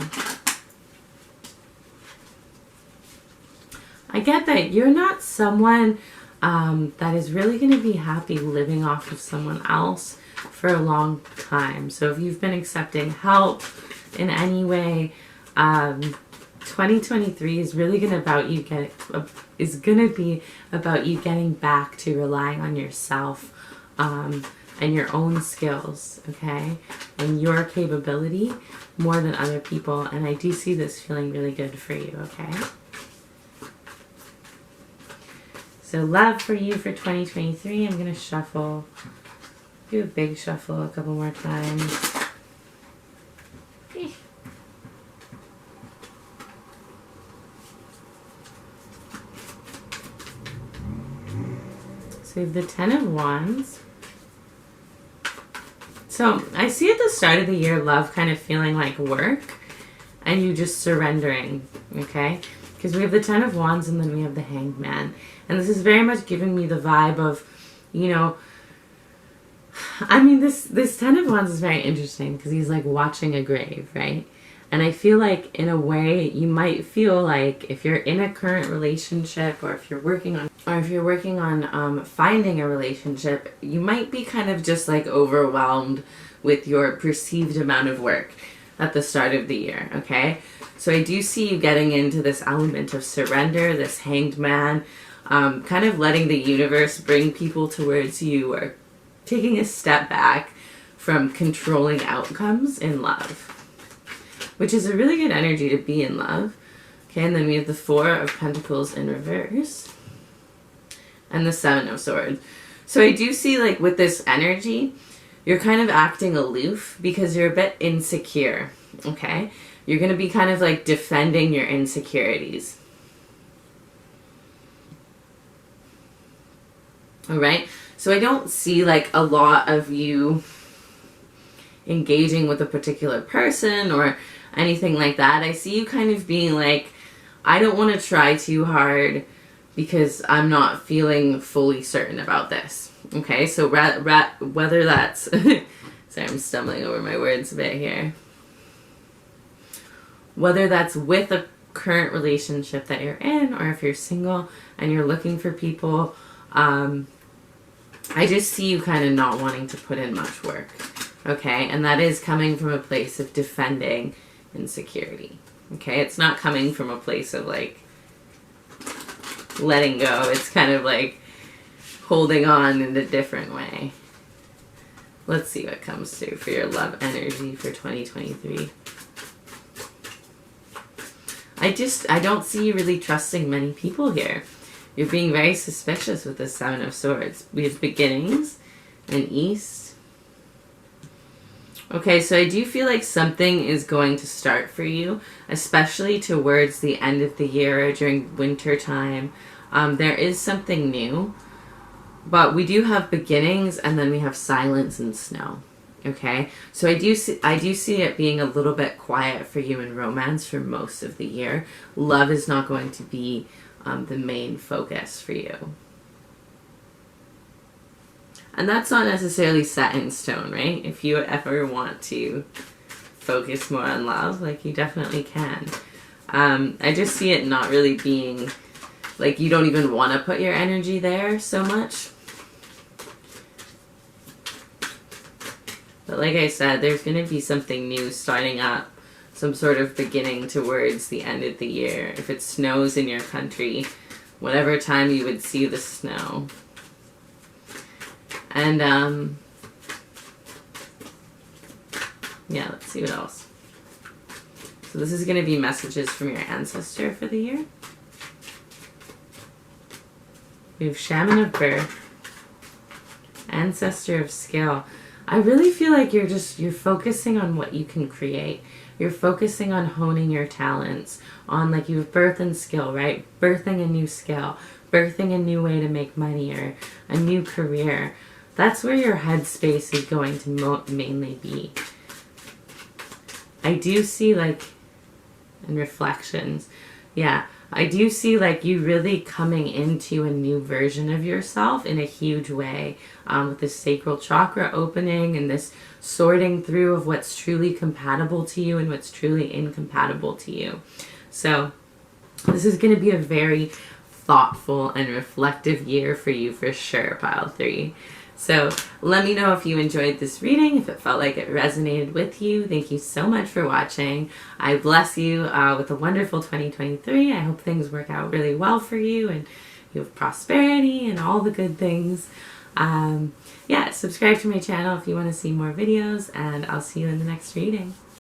I get that you're not someone that is really going to be happy living off of someone else for a long time. So if you've been accepting help in any way, 2023 is really going to be about you getting back to relying on yourself and your own skills, okay, and your capability more than other people. And I do see this feeling really good for you, okay? So love for you for 2023. I'm going to shuffle, do a big shuffle a couple more times. So we have the Ten of Wands. So I see at the start of the year love kind of feeling like work and you just surrendering, okay? Because we have the Ten of Wands and then we have the Hanged Man. And this is very much giving me the vibe of, you know, I mean, this Ten of Wands is very interesting because he's like watching a grave, right? And I feel like in a way you might feel like if you're in a current relationship or if you're working on finding a relationship, you might be kind of just like overwhelmed with your perceived amount of work at the start of the year, okay? So I do see you getting into this element of surrender, this Hanged Man, kind of letting the universe bring people towards you or taking a step back from controlling outcomes in love, which is a really good energy to be in love. Okay, and then we have the Four of Pentacles in reverse and the Seven of Swords. So I do see, like, with this energy, you're kind of acting aloof because you're a bit insecure, okay? You're going to be kind of like defending your insecurities. All right? So I don't see like a lot of you engaging with a particular person or anything like that. I see you kind of being like, I don't want to try too hard because I'm not feeling fully certain about this. Okay, so whether that's... sorry, I'm stumbling over my words a bit here. Whether that's with a current relationship that you're in or if you're single and you're looking for people, I just see you kind of not wanting to put in much work. Okay, and that is coming from a place of defending insecurity. Okay, it's not coming from a place of like letting go. It's kind of like holding on in a different way. Let's see what comes through for your love energy for 2023. I don't see you really trusting many people here. You're being very suspicious with the Seven of Swords. We have beginnings and East. Okay, so I do feel like something is going to start for you, especially towards the end of the year or during winter time. There is something new, but we do have beginnings and then we have silence and snow. Okay, so I do see it being a little bit quiet for you in romance for most of the year. Love is not going to be the main focus for you. And that's not necessarily set in stone, right? If you ever want to focus more on love, like you definitely can. I just see it not really being, like you don't even want to put your energy there so much. But like I said, there's going to be something new starting up, some sort of beginning towards the end of the year. If it snows in your country, whatever time you would see the snow. And, yeah, let's see what else. So this is going to be messages from your ancestor for the year. We have Shaman of Birth ancestor of skill, I really feel like you're focusing on what you can create. You're focusing on honing your talents, on like you have birth and skill, right? Birthing a new skill, birthing a new way to make money or a new career. That's where your headspace is going to mainly be. I do see like, in reflections, yeah, I do see like you really coming into a new version of yourself in a huge way, with this sacral chakra opening and this sorting through of what's truly compatible to you and what's truly incompatible to you. So this is going to be a very thoughtful and reflective year for you for sure, pile 3. So let me know if you enjoyed this reading, if it felt like it resonated with you. Thank you so much for watching. I bless you with a wonderful 2023. I hope things work out really well for you and you have prosperity and all the good things. Yeah, subscribe to my channel if you want to see more videos, and I'll see you in the next reading.